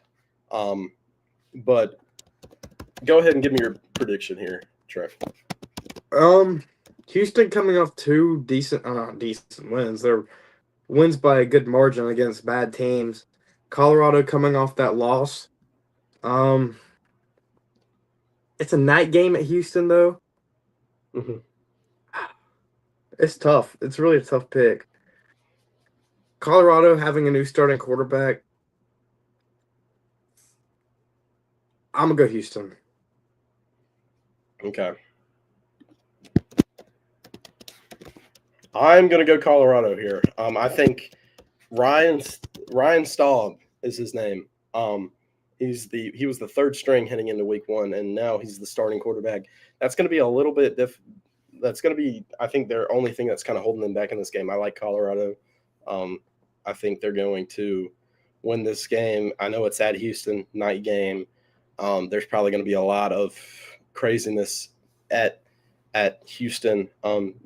But go ahead and give me your prediction here, Trent. Houston coming off two decent wins. They're wins by a good margin against bad teams. Colorado coming off that loss. It's a night game at Houston though. Mm-hmm. It's tough. It's really a tough pick. Colorado having a new starting quarterback. I'm gonna go Houston. Okay. I'm gonna go Colorado here. I think Ryan Staub is his name. He was the third string heading into week 1, and now he's the starting quarterback. That's going to be a little bit that's going to be, I think, their only thing that's kind of holding them back in this game. I like Colorado. I think they're going to win this game. I know it's at Houston, night game. There's probably going to be a lot of craziness at Houston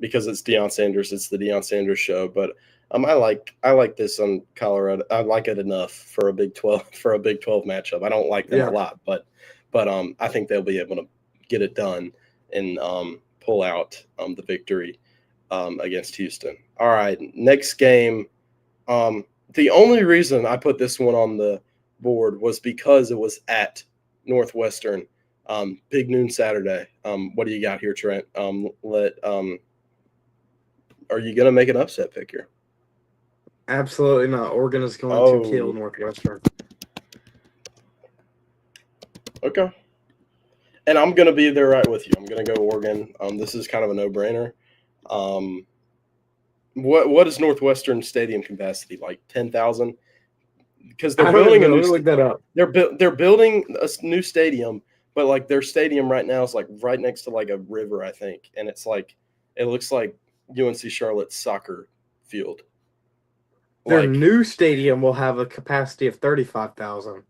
because it's Deion Sanders. It's the Deion Sanders show. But I like this on Colorado. I like it enough for a Big 12 matchup. I don't like them a lot, but I think they'll be able to get it done and pull out the victory against Houston. All right, next game. The only reason I put this one on the board was because it was at Northwestern. Big noon Saturday. What do you got here, Trent? Are you gonna make an upset pick here? Absolutely not. Oregon is going to kill Northwestern. Okay. And I'm gonna be there right with you. I'm gonna go Oregon. This is kind of a no-brainer. What is Northwestern stadium capacity, like 10,000? Because they're building a new. Look that up. They're building a new stadium, but like their stadium right now is like right next to like a river, I think, and it's like it looks like UNC Charlotte's soccer field. Their new stadium will have a capacity of 35,000.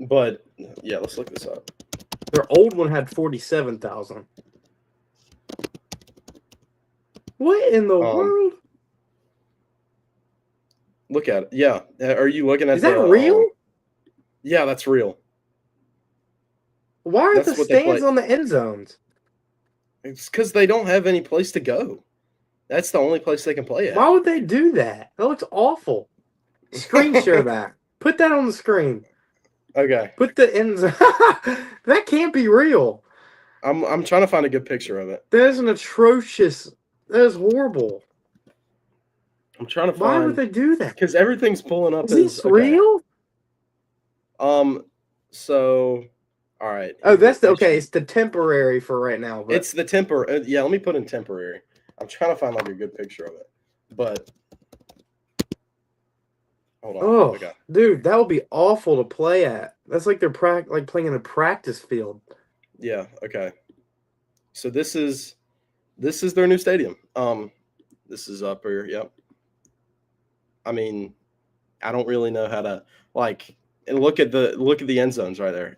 But yeah, let's look this up. Their old one had 47,000. What in the world? Look at it. Yeah, are you looking at? Is that real? Yeah, that's real. Why aren't the stands on the end zones? It's because they don't have any place to go. That's the only place they can play at. Why would they do that? That looks awful. Screen share that. Put that on the screen. Okay. Put the end zone. That can't be real. I'm trying to find a good picture of it. That is an atrocious. That is horrible. I'm trying to find. Why would they do that? Because everything's pulling up. Is this real? So, all right. Oh, that's okay. It's the temporary for right now. But... It's the temporary. Yeah, let me put in temporary. I'm trying to find like a good picture of it, but hold on. Oh, okay. Dude, that would be awful to play at. That's like they're playing in a practice field. Yeah. Okay. So this is their new stadium. This is up here. Yep. I mean, I don't really know how to and look at the end zones right there.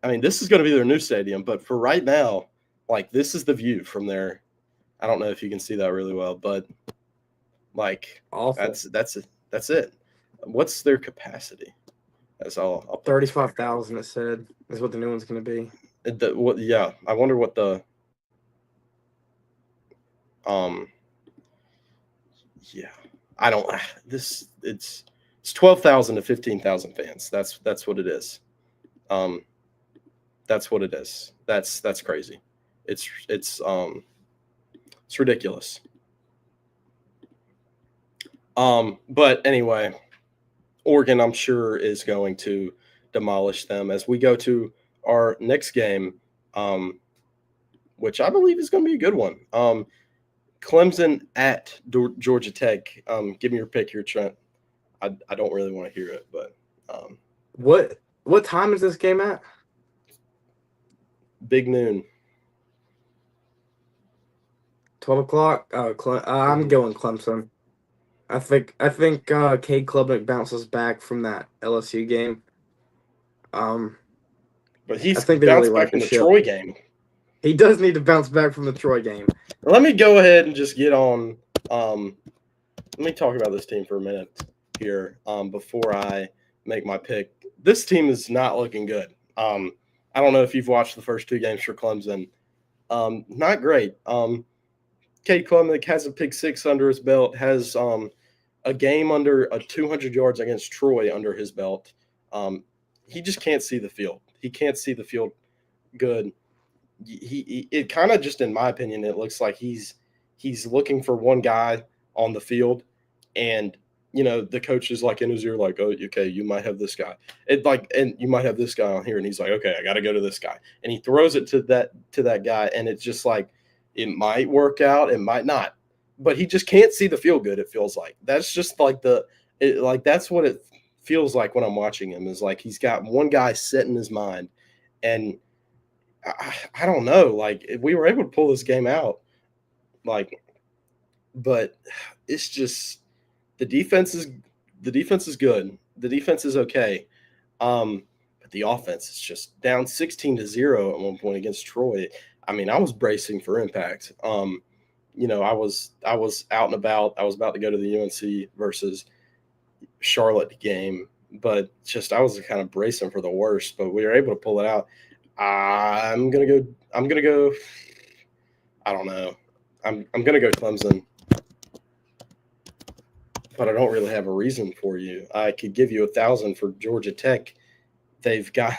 I mean, this is going to be their new stadium, but for right now, like this is the view from there. I don't know if you can see that really well, but like awful. That's it. What's their capacity? That's all. 35,000. It said is what the new one's going to be. Yeah, I wonder what the yeah. I don't. It's 12,000 to 15,000 fans. That's what it is. That's what it is. That's crazy. It's ridiculous. But anyway, Oregon, I'm sure, is going to demolish them as we go to our next game, which I believe is going to be a good one. Clemson at Georgia Tech. Give me your pick here, Trent. I don't really want to hear it, but what time is this game at? Big noon. 12 o'clock. I'm going Clemson. I think Cade Klubnik bounces back from that LSU game. But I he's think they really bounced right back the in the ship. Troy game. He does need to bounce back from the Troy game. Let me go ahead and just get on. Let me talk about this team for a minute here before I make my pick. This team is not looking good. I don't know if you've watched the first two games for Clemson. Not great. Cade Klubnik has a pick six under his belt, has a game under 200 yards against Troy under his belt. He just can't see the field. He can't see the field good. It kind of just, in my opinion, it looks like he's looking for one guy on the field, and the coach is like in his ear, like, oh, okay, you might have this guy, and you might have this guy on here, and he's like, okay, I got to go to this guy, and he throws it to that guy, and it's just like it might work out, it might not, but he just can't see the field good. It feels like that's just like that's what it feels like when I'm watching him. Is like he's got one guy set in his mind, and I don't know. Like we were able to pull this game out, like, but it's just the defense is good. The defense is okay, but the offense is just down 16-0 at one point against Troy. I mean, I was bracing for impact. I was out and about. I was about to go to the UNC versus Charlotte game, but just I was kind of bracing for the worst. But we were able to pull it out. I'm gonna go. I don't know. I'm gonna go Clemson, but I don't really have a reason for you. I could give you 1,000 for Georgia Tech. They've got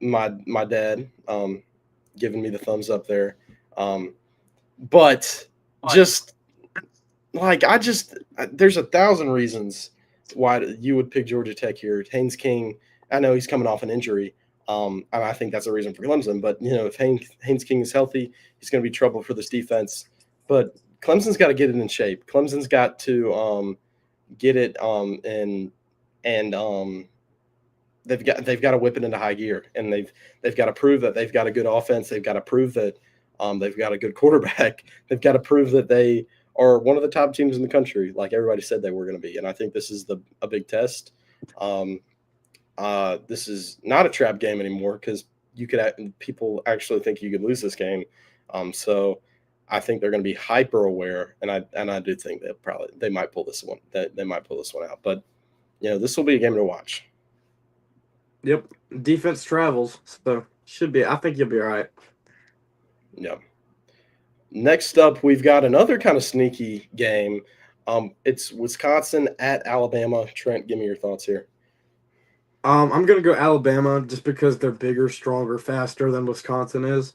my dad giving me the thumbs up there, but just like there's 1,000 reasons why you would pick Georgia Tech here. Haynes King, I know he's coming off an injury. And I think that's a reason for Clemson. But if Haynes King is healthy, he's going to be trouble for this defense. But Clemson's got to get it in shape. Clemson's got to get it and they've got to whip it into high gear, and they've got to prove that they've got a good offense. They've got to prove that they've got a good quarterback. They've got to prove that they are one of the top teams in the country, like everybody said they were going to be. And I think this is a big test. This is not a trap game anymore because people actually think you could lose this game. So I think they're going to be hyper aware, and I do think that they might pull this one. They might pull this one out, but this will be a game to watch. Yep, defense travels, so should be. I think you'll be all right. Yeah. Next up, we've got another kind of sneaky game. It's Wisconsin at Alabama. Trent, give me your thoughts here. I'm gonna go Alabama just because they're bigger, stronger, faster than Wisconsin is.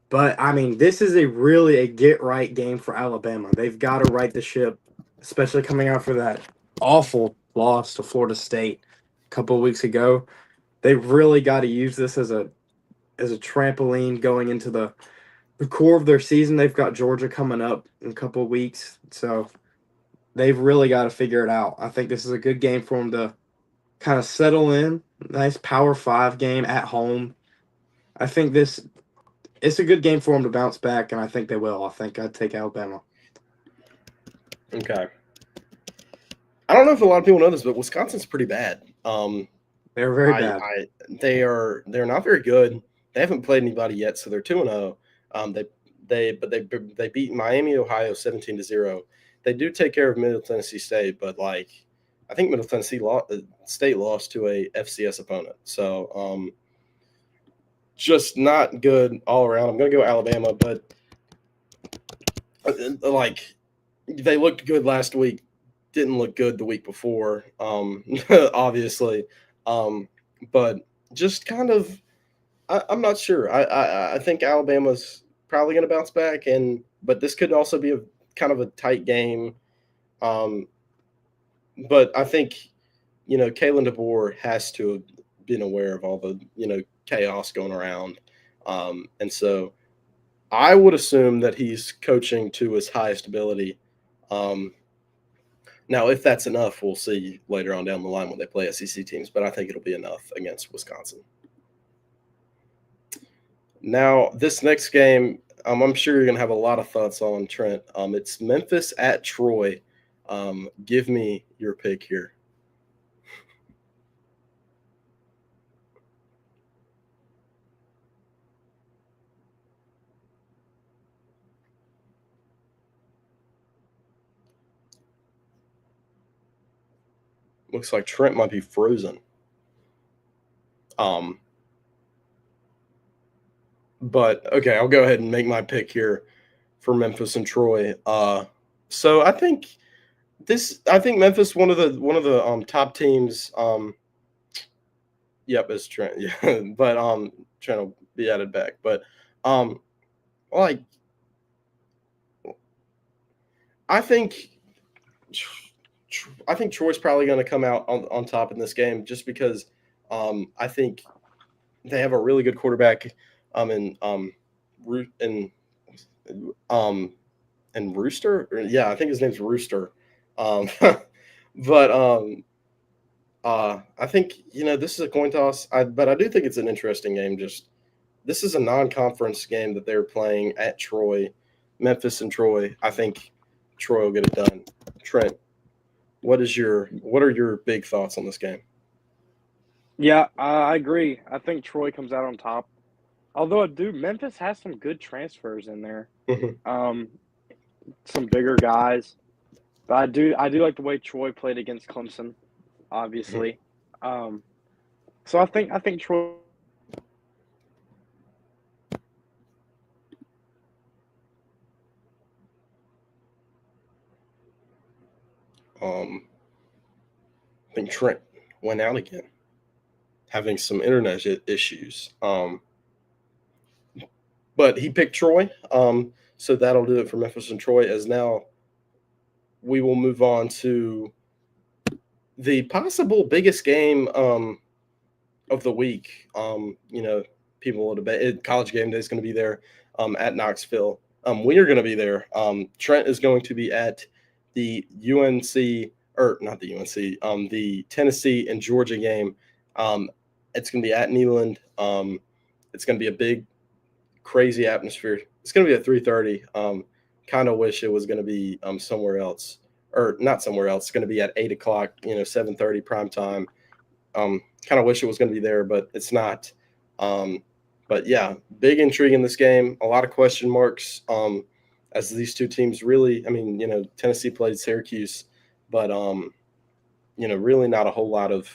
But I mean, this is really a get right game for Alabama. They've got to right the ship, especially coming out for that awful loss to Florida State a couple of weeks ago. They've really got to use this as a trampoline going into the core of their season. They've got Georgia coming up in a couple of weeks, so they've really got to figure it out. I think this is a good game for them to kind of settle in. Nice Power 5 game at home. I think it's a good game for them to bounce back, and I think they will. I think I'd take Alabama. Okay. I don't know if a lot of people know this, but Wisconsin's pretty bad. They're very bad. They're not very good. They haven't played anybody yet, so they're 2-0. They beat Miami, Ohio 17-0. They do take care of Middle Tennessee State, but I think Middle Tennessee State lost to a FCS opponent. So just not good all around. I'm going to go Alabama, but they looked good last week. Didn't look good the week before, obviously. But just kind of, I'm not sure. I think Alabama's probably going to bounce back, but this could also be a kind of a tight game. But I think, Kalen DeBoer has to have been aware of all the, chaos going around. And so I would assume that he's coaching to his highest ability. Now, if that's enough, we'll see later on down the line when they play SEC teams, but I think it'll be enough against Wisconsin. Now, this next game, I'm sure you're going to have a lot of thoughts on, Trent. It's Memphis at Troy. Give me your pick here. Looks like Trent might be frozen. Um, but okay, I'll go ahead and make my pick here for Memphis and Troy. So I think Memphis one of the top teams. Yep, it's Trent. Yeah, but Trent will be added back. But um, like I think I think Troy's probably going to come out on top in this game just because I think they have a really good quarterback in and um and Rooster. Yeah, I think his name's Rooster. Um, but I think this is a coin toss. But I do think it's an interesting game. Just this is a non-conference game that they're playing at Troy, Memphis and Troy. I think Troy will get it done. Trent, what are your big thoughts on this game? Yeah, I agree. I think Troy comes out on top. Although Memphis has some good transfers in there. Mhm. Um, some bigger guys. But I do like the way Troy played against Clemson, Mhm. obviously. Um, so I think Troy. Um, I think Trent went out again, having some internet issues. But he picked Troy. So that'll do it for Memphis and Troy. As now we will move on to the possible biggest game of the week. People will debate. College game day is going to be there at Knoxville. We are going to be there. Trent is going to be at the UNC or not the UNC, the Tennessee and Georgia game. Um, it's going to be at Neyland. It's going to be a big, crazy atmosphere. It's going to be at 3:30. Kind of wish it was going to be somewhere else, or not somewhere else. It's going to be at 8 o'clock. 7:30 prime time. Kind of wish it was going to be there, but it's not. Um, but yeah, big intrigue in this game. A lot of question marks as these two teams really. I mean, Tennessee played Syracuse, but really not a whole lot of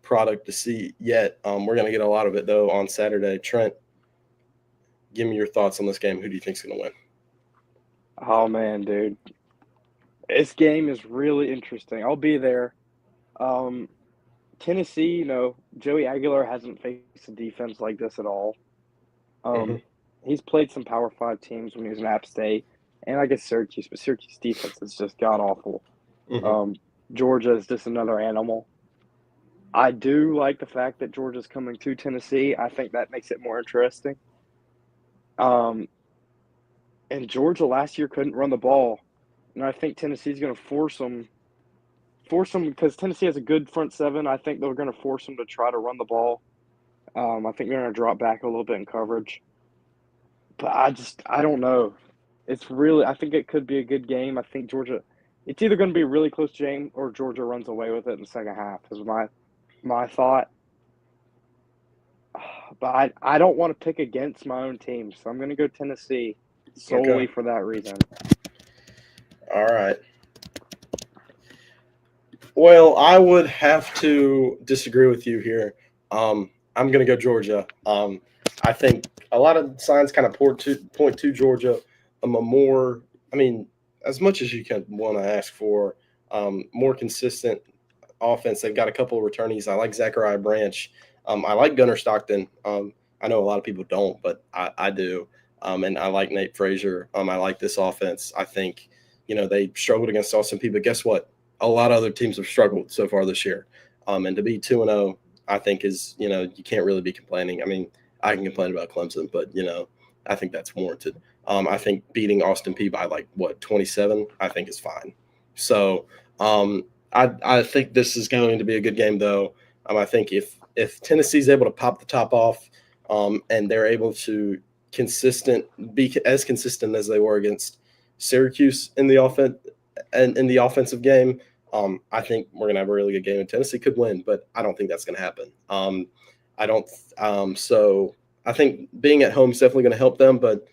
product to see yet. We're going to get a lot of it though on Saturday. Trent, give me your thoughts on this game. Who do you think's going to win? Oh man, dude, this game is really interesting. I'll be there. Um, Tennessee, Joey Aguilar hasn't faced a defense like this at all. Hmm. Um, he's played some Power Five teams when he was in App State, and I guess Syracuse, but Syracuse defense is just god awful. Hmm. Um, Georgia is just another animal. I do like the fact that Georgia's coming to Tennessee. I think that makes it more interesting. Um, and Georgia last year couldn't run the ball, and I think Tennessee's going to force them because Tennessee has a good front seven. I think they're going to force them to try to run the ball. I think they're going to drop back a little bit in coverage, but I don't know. I think it could be a good game. I think Georgia, it's either going to be a really close game or Georgia runs away with it in the second half. Is my thought. But I don't want to pick against my own team, so I'm going to go Tennessee Okay. solely for that reason. All right. Well, I would have to disagree with you here. I'm going to go Georgia. I think a lot of signs kind of point to Georgia. A more, I mean, as much as you can want to ask for, more consistent offense. They've got a couple of returnees. I like Zachariah Branch. I like Gunnar Stockton. I know a lot of people don't, but I do. And I like Nate Frazier. I like this offense. I think, they struggled against Austin Peay, but guess what? A lot of other teams have struggled so far this year. And to be 2-0, I think is, you can't really be complaining. I mean, I can complain about Clemson, but, I think that's warranted. I think beating Austin Peay by 27, I think is fine. So I think this is going to be a good game, though. I think if Tennessee's able to pop the top off, and they're able to be as consistent as they were against Syracuse in the offense and in the offensive game, I think we're gonna have a really good game. And Tennessee could win, but I don't think that's gonna happen. I don't. So I think being at home is definitely going to help them, but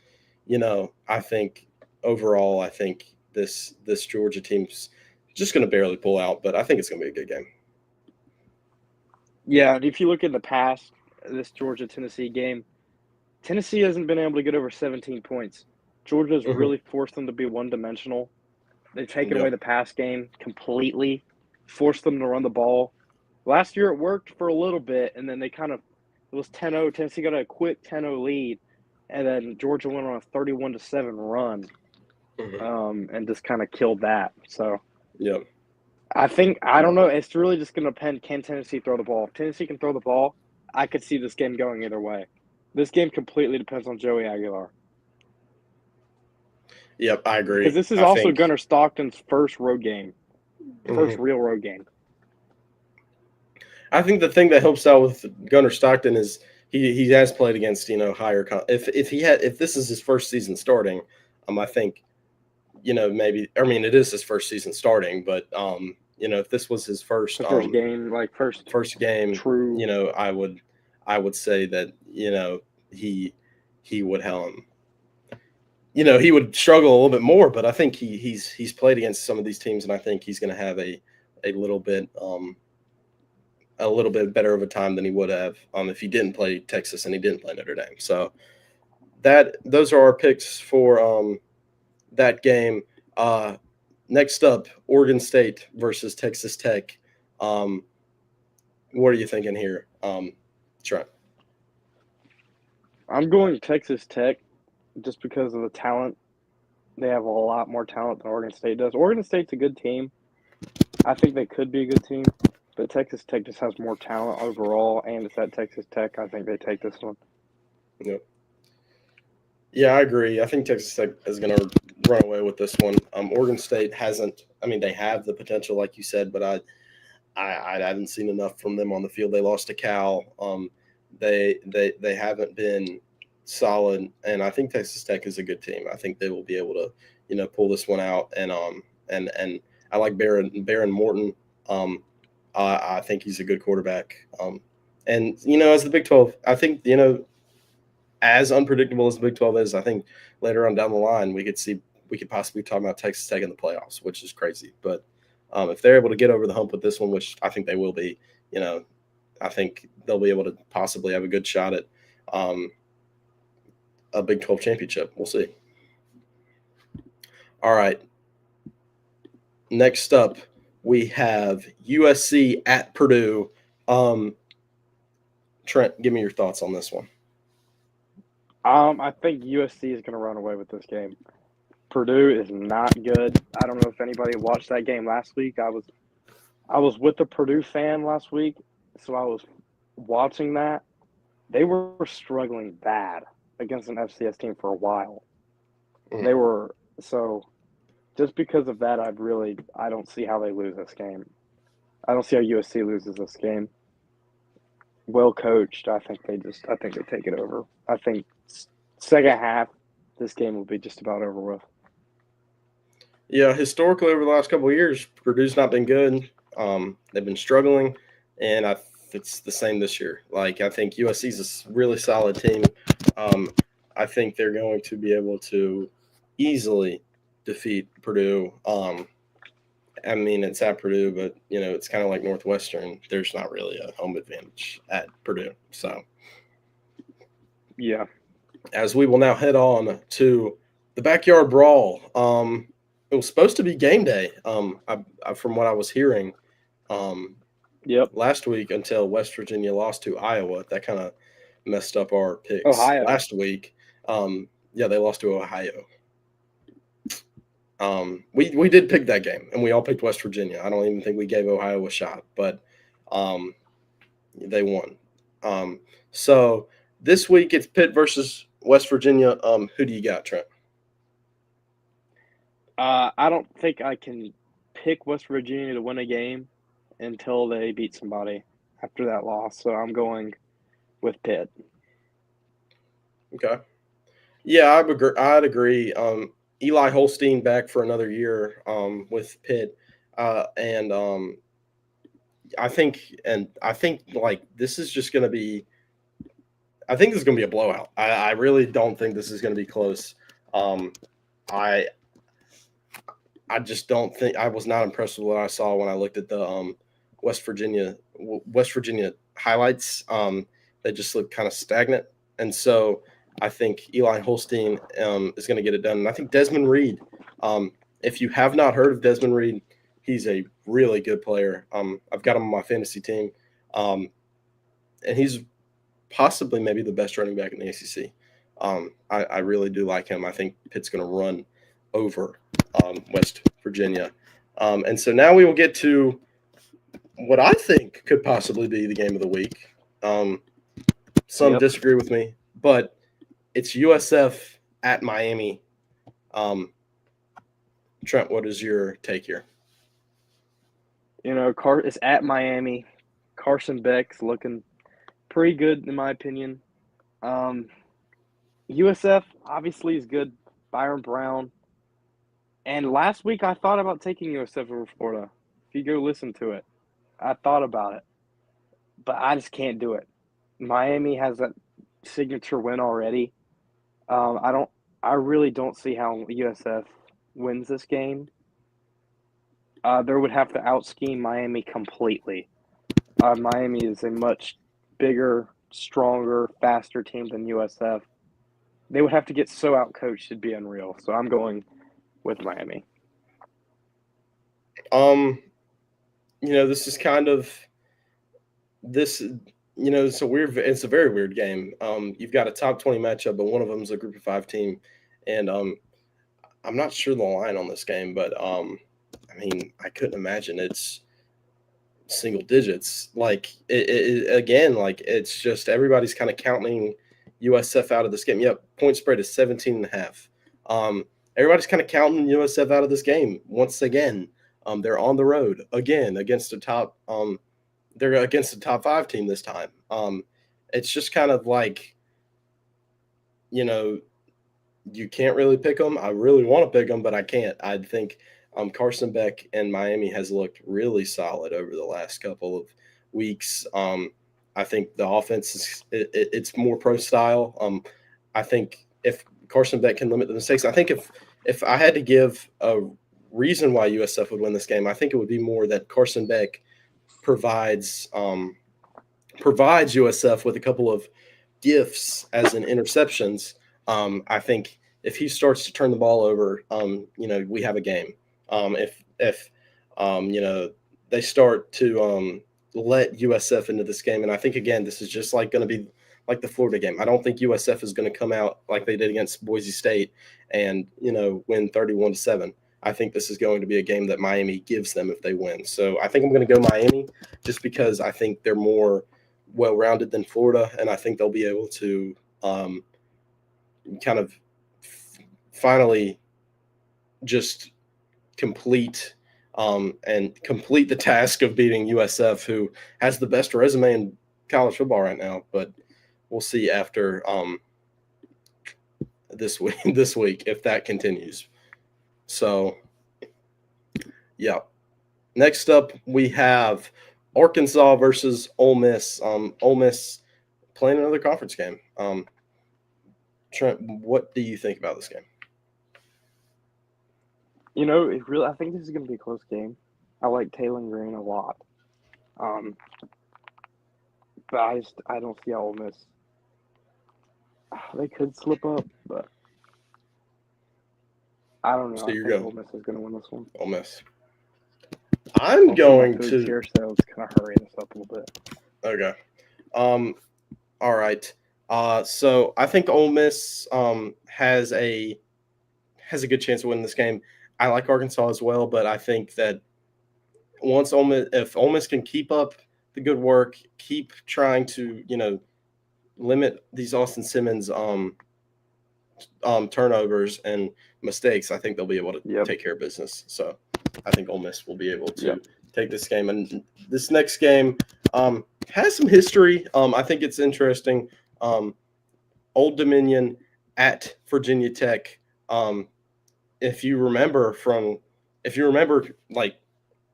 I think overall, I think this Georgia team's just going to barely pull out, but I think it's going to be a good game. Yeah, and if you look in the past, this Georgia-Tennessee game, Tennessee hasn't been able to get over 17 points. Georgia's Mhm. really forced them to be one-dimensional. They've taken away Yep. the pass game completely, forced them to run the ball. Last year it worked for a little bit, and then it was 10-0. Tennessee got a quick 10-0 lead, and then Georgia went on a 31-7 run, Mhm. and just kind of killed that. So Yep. I don't know. It's really just going to depend. Can Tennessee throw the ball? If Tennessee can throw the ball, I could see this game going either way. This game completely depends on Joey Aguilar Yep. I because agree. this is I also think. Gunnar Stockton's first road game, first Mhm. real road game. I think the thing that helps out with Gunnar Stockton is he has played against higher. If this is his first season starting, I think maybe I mean it is his first season starting, but if this was his The first game, like first first game, true. I would say that he he would he would struggle a little bit more, but I think he's played against some of these teams, and I think he's going to have a little bit a little bit better of a time than he would have if he didn't play Texas and he didn't play Notre Dame. So those are our picks for that game. Next up, Oregon State versus Texas Tech. Um, what are you thinking here, Trent? I'm going Texas Tech just because of the talent. They have a lot more talent than Oregon State does. Oregon State's a good team. I think they could be a good team, but Texas Tech just has more talent overall, and it's at Texas Tech. I think they take this one. Yep. Yeah, I agree. I think Texas Tech is going to run away with this one. Oregon State hasn't. I mean, they have the potential, like you said, but I haven't seen enough from them on the field. They lost to Cal. They haven't been solid, and I think Texas Tech is a good team. I think they will be able to pull this one out. And I like Baron Morton. I think he's a good quarterback. And as the Big 12, I think as unpredictable as the Big 12 is, I think later on down the line we could possibly talk about Texas Tech in the playoffs, which is crazy. But if they're able to get over the hump with this one, which I think they will be, I think they'll be able to possibly have a good shot at a Big 12 championship. We'll see. All right. Next up, we have USC at Purdue. Trent, give me your thoughts on this one. I think USC is going to run away with this game. Purdue is not good. I don't know if anybody watched that game last week. I was with a Purdue fan last week, so I was watching that. They were struggling bad against an FCS team for a while. They were so just because of that. I don't see how they lose this game. I don't see how USC loses this game. Well coached. I think they take it over. I think second half, this game will be just about over with. Yeah, historically over the last couple of years, Purdue's not been good. They've been struggling, and it's the same this year. Like I think USC's a really solid team. I think they're going to be able to easily defeat Purdue. I mean, it's at Purdue, but it's kind of like Northwestern. There's not really a home advantage at Purdue. So, Yeah. as we will now head on to the backyard brawl. It was supposed to be game day. From what I was hearing, Yep. last week until West Virginia lost to Iowa, that kind of messed up our picks Ohio. last week. Yeah, they lost to Ohio. We did pick that game, and we all picked West Virginia. I don't even think we gave Ohio a shot, but they won. So this week it's Pitt versus West Virginia. Who do you got, Trent? I don't think I can pick West Virginia to win a game until they beat somebody after that loss. So I'm going with Pitt. Okay. Yeah, I'd agree. Eli Holstein back for another year with Pitt, and I think like this is just going to be. I think this is going to be a blowout. I really don't think this is going to be close. I I just don't think I was not impressed with what I saw when I looked at the West Virginia highlights. They just look kind of stagnant, and so I think Eli Holstein is going to get it done. And I think Desmond Reed. If you have not heard of Desmond Reed, he's a really good player. I've got him on my fantasy team, and he's possibly maybe the best running back in the ACC. I really do like him. I think Pitt's going to run over West Virginia. And so now we will get to what I think could possibly be the game of the week. Some disagree with me, but it's USF at Miami. Trent, what is your take here? It's at Miami. Carson Beck's looking pretty good in my opinion. USF obviously is good. Byron Brown. And last week I thought about taking USF over Florida. If you go listen to it, I thought about it. But I just can't do it. Miami has that signature win already. I really don't see how USF wins this game. They would have to out-scheme Miami completely. Miami is a much bigger, stronger, faster team than USF. They would have to get so out-coached it'd be unreal. So I'm going with Miami. This is kind of this. It's a very weird game. You've got a top 20 matchup, but one of them is a Group of 5 team, and I'm not sure the line on this game, but I couldn't imagine it's single digits. Like it's just everybody's kind of counting USF out of this game. Yep, point spread is 17.5. Everybody's kind of counting USF out of this game once again. They're on the road again against a top. They're against the top 5 team this time. It's just kind of like, you can't really pick them. I really want to pick them, but I can't. I think Carson Beck and Miami has looked really solid over the last couple of weeks. I think the offense it's more pro style. I think if Carson Beck can limit the mistakes, I think if I had to give a reason why USF would win this game, I think it would be more that Carson Beck provides USF with a couple of gifts as in interceptions. I think if he starts to turn the ball over, we have a game. If they start to let USF into this game, and I think again this is just like going to be like the Florida game. I don't think USF is going to come out like they did against Boise State and win 31-7. I think this is going to be a game that Miami gives them if they win. So I think I'm going to go Miami just because I think they're more well-rounded than Florida, and I think they'll be able to kind of finally just complete the task of beating USF, who has the best resume in college football right now. But we'll see after this week if that continues. So, yeah. Next up, we have Arkansas versus Ole Miss. Ole Miss playing another conference game. Trent, what do you think about this game? I think this is going to be a close game. I like Taylor Green a lot. But I don't see how Ole Miss. They could slip up, but I don't know. So I think Ole Miss is going to win this one. Ole Miss. I'm going to here, so let's kind of hurry this up a little bit. Okay. All right. So I think Ole Miss has a good chance of winning this game. I like Arkansas as well, but I think that if Ole Miss can keep up the good work, keep trying to limit these Austin Simmons turnovers and mistakes, I think they'll be able to take care of business. So I think Ole Miss will be able to take this game. And this next game has some history. I think it's interesting. Old Dominion at Virginia Tech. If you remember like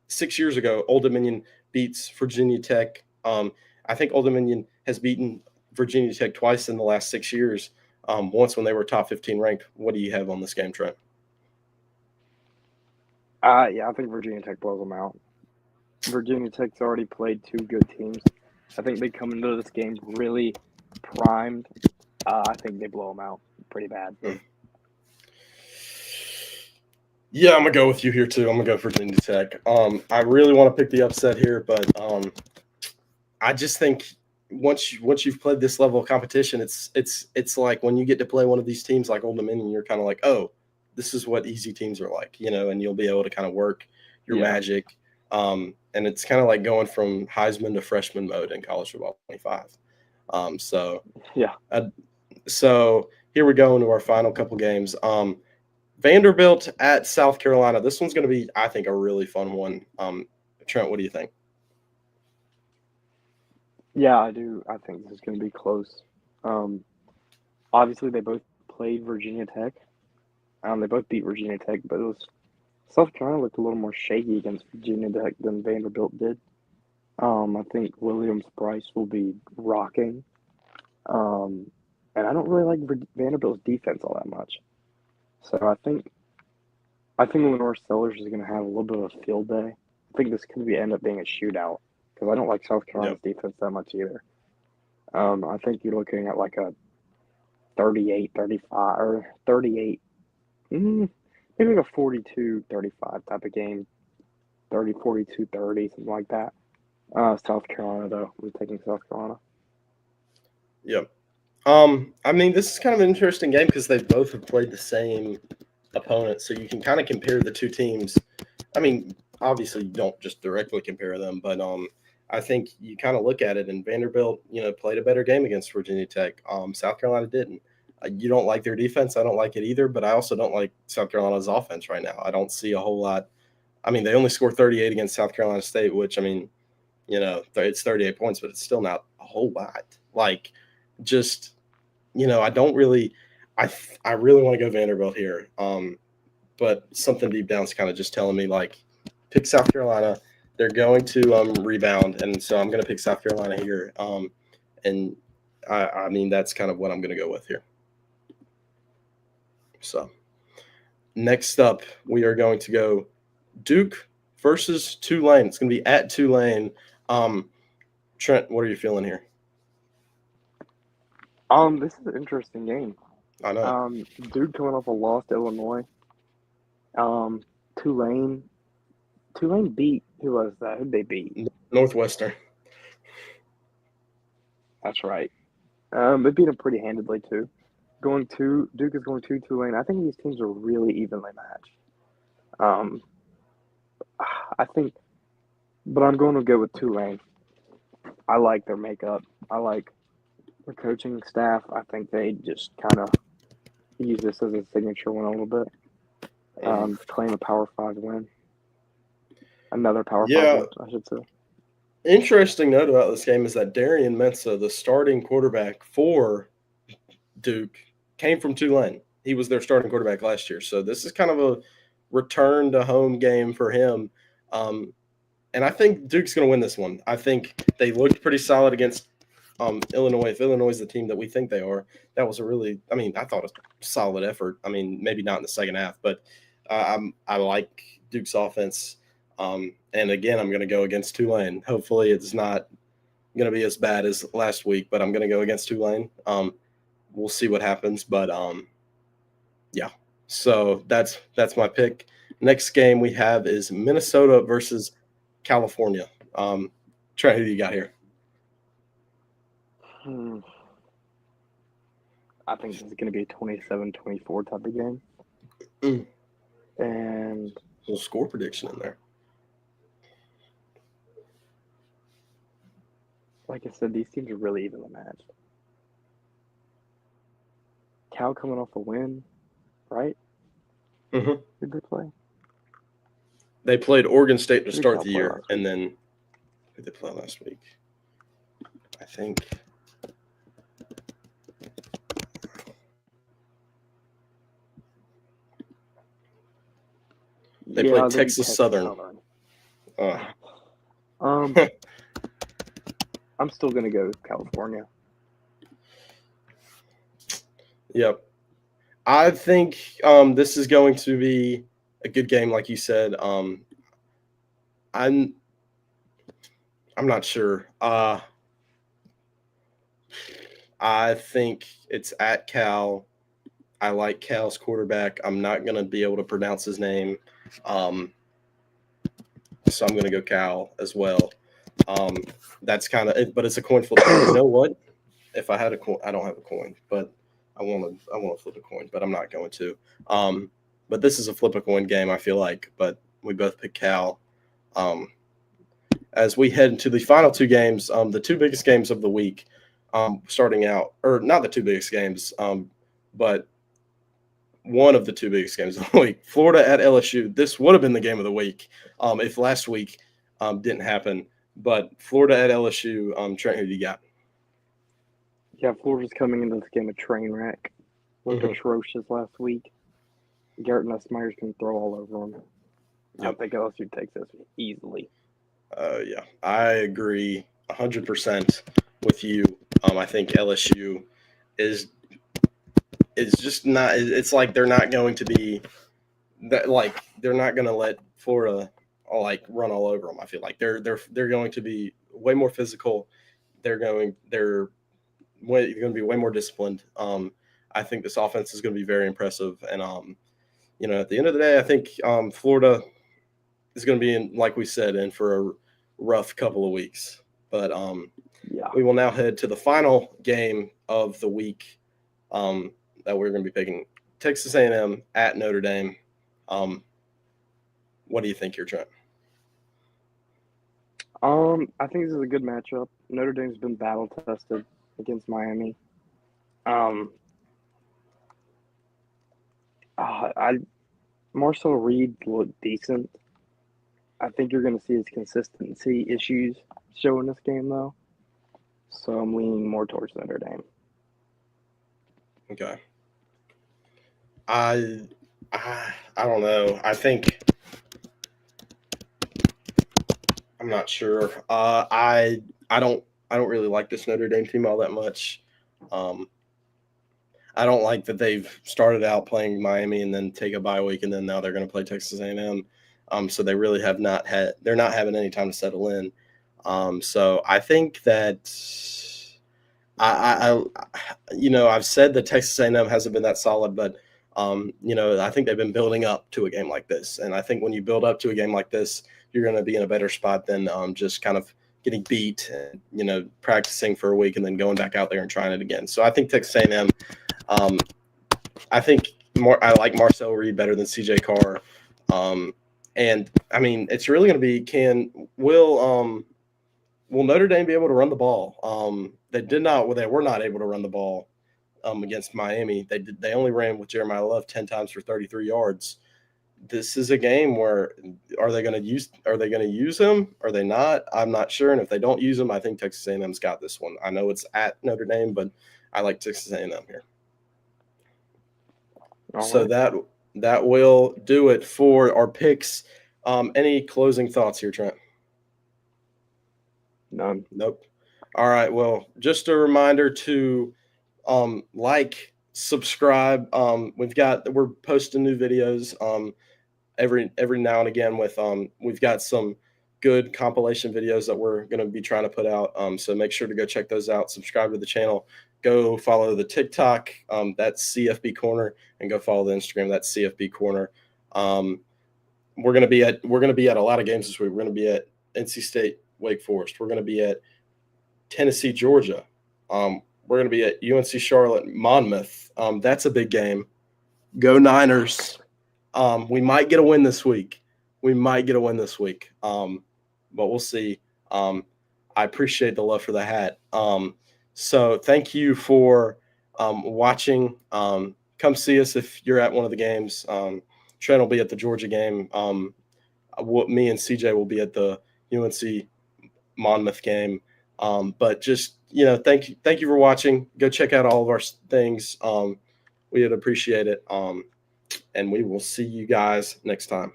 6 years ago, Old Dominion beats Virginia Tech. I think Old Dominion has beaten Virginia Tech twice in the last 6 years. Once when they were top 15 ranked. What do you have on this game, Trent? I think Virginia Tech blows them out. Virginia Tech's already played two good teams. I think they come into this game really primed. I think they blow them out pretty bad. Yeah, I'm gonna go with you here too. I'm gonna go Virginia Tech. I really want to pick the upset here, but I just think once you've played this level of competition, it's like when you get to play one of these teams like Old Dominion, you're kind of like, oh, this is what easy teams are like, and you'll be able to kind of work your magic. And it's kind of like going from Heisman to freshman mode in college football 25. So here we go into our final couple games. Vanderbilt at South Carolina. This one's going to be, I think, a really fun one. Trent, what do you think? Yeah, I do. I think this is going to be close. Obviously, they both played Virginia Tech. They both beat Virginia Tech, but South Carolina looked a little more shaky against Virginia Tech than Vanderbilt did. I think Williams-Brice will be rocking. And I don't really like Vanderbilt's defense all that much. So I think Lenore Sellers is going to have a little bit of a field day. I think this could end up being a shootout because I don't like South Carolina's defense that much either. I think you're looking at like a 38-35 or 38, maybe like a 42-35 type of game, 42-30, something like that. South Carolina, though. We're taking South Carolina. Yep. I mean, this is kind of an interesting game because they both have played the same opponent, so you can kind of compare the two teams. I mean, obviously you don't just directly compare them, but I think you kind of look at it, and Vanderbilt, played a better game against Virginia Tech. South Carolina didn't. You don't like their defense. I don't like it either, but I also don't like South Carolina's offense right now. I don't see a whole lot. I mean, they only scored 38 against South Carolina State, which, I mean, it's 38 points, but it's still not a whole lot. Like, just, I don't really – I really want to go Vanderbilt here. But something deep down is kind of just telling me, like, pick South Carolina. They're going to rebound, and so I'm going to pick South Carolina here. And, I mean, that's kind of what I'm going to go with here. So, next up, we are going to go Duke versus Tulane. It's going to be at Tulane. Trent, what are you feeling here? This is an interesting game. I know. Duke coming off a loss to Illinois. Tulane beat, who was that? Who'd they beat? Northwestern. That's right. They beat them pretty handedly too. Duke is going to Tulane. I think these teams are really evenly matched. But I'm going to go with Tulane. I like their makeup. I like their coaching staff. I think they just kind of use this as a signature win a little bit. Claim a Power 5 win. Another Power 5 win, I should say. Interesting note about this game is that Darian Mensah, the starting quarterback for Duke, came from Tulane. He was their starting quarterback last year. So this is kind of a return to home game for him. And I think Duke's going to win this one. I think they looked pretty solid against Illinois. If Illinois is the team that we think they are, that was I thought a solid effort. I mean, maybe not in the second half, but I like Duke's offense. And again, I'm going to go against Tulane. Hopefully it's not going to be as bad as last week, but I'm going to go against Tulane. We'll see what happens, but yeah. So that's my pick. Next game we have is Minnesota versus California. Trent, who do you got here? I think this is going to be a 27-24 type of game. And a little score prediction in there. Like I said, these teams are really evenly matched. Cal coming off a win, right? Mm-hmm. Did they play? They played Oregon State to start the year, and then who did they play last week? I think they played Texas Southern. I'm still gonna go with California. Yep. I think this is going to be a good game, like you said. I'm not sure. I think it's at Cal. I like Cal's quarterback. I'm not going to be able to pronounce his name. So I'm going to go Cal as well. That's kind of it, but it's a coin flip. You know what? If I had a coin, I don't have a coin, but I want to flip a coin, but I'm not going to. But this is a flip a coin game, I feel like. But we both pick Cal. As we head into the final two games, the two biggest games of the week, starting out, or not the two biggest games, but one of the two biggest games of the week. Florida at LSU. This would have been the game of the week if last week didn't happen. But Florida at LSU, Trent, who do you got? Yeah, Florida's coming into this game a train wreck. Looked atrocious last week. Garrett Nussmeier's going to throw all over them. I think LSU takes this easily. Yeah, I agree 100% with you. I think LSU is just not. It's like they're not going to be that. Like they're not going to let Florida run all over them. I feel like they're going to be way more physical. They're going to be way more disciplined. I think this offense is going to be very impressive. And at the end of the day, I think Florida is going to be in, like we said, in for a rough couple of weeks. But we will now head to the final game of the week that we're going to be picking: Texas A&M at Notre Dame. What do you think here, Trent? I think this is a good matchup. Notre Dame's been battle tested against Miami. Marcel Reed looked decent. I think you're going to see his consistency issues show in this game, though. So I'm leaning more towards Notre Dame. Okay. I don't know. I think I'm not sure. I don't really like this Notre Dame team all that much. I don't like that they've started out playing Miami and then take a bye week and then now they're going to play Texas A&M. So they really have not had. They're not having any time to settle in. So I think that I've said that Texas A&M hasn't been that solid, but I think they've been building up to a game like this, and I think when you build up to a game like this, you're going to be in a better spot than just kind of getting beat and practicing for a week and then going back out there and trying it again. So I think Texas A&M. I think I like Marcel Reed better than CJ Carr, and I mean it's really going to be will Notre Dame be able to run the ball? They were not able to run the ball against Miami. They only ran with Jeremiah Love 10 times for 33 yards. This is a game where are they going to use him? Are they not? I'm not sure. And if they don't use him, I think Texas A&M's got this one. I know it's at Notre Dame, but I like Texas A&M here. So that will do it for our picks. Any closing thoughts here, Trent? None. Nope. All right. Well, just a reminder to subscribe. We're posting new videos every now and again with we've got some good compilation videos that we're going to be trying to put out. So make sure to go check those out. Subscribe to the channel. Go follow the TikTok. That's CFB Corner, and go follow the Instagram. That's CFB Corner. We're going to be at a lot of games this week. We're going to be at NC State, Wake Forest. We're going to be at Tennessee, Georgia. We're going to be at UNC Charlotte, Monmouth. That's a big game. Go Niners. We might get a win this week. But we'll see. I appreciate the love for the hat. So thank you for watching. Come see us if you're at one of the games. Trent will be at the Georgia game. Me and CJ will be at the UNC Monmouth game. But just thank you for watching. Go check out all of our things. We would appreciate it. And we will see you guys next time.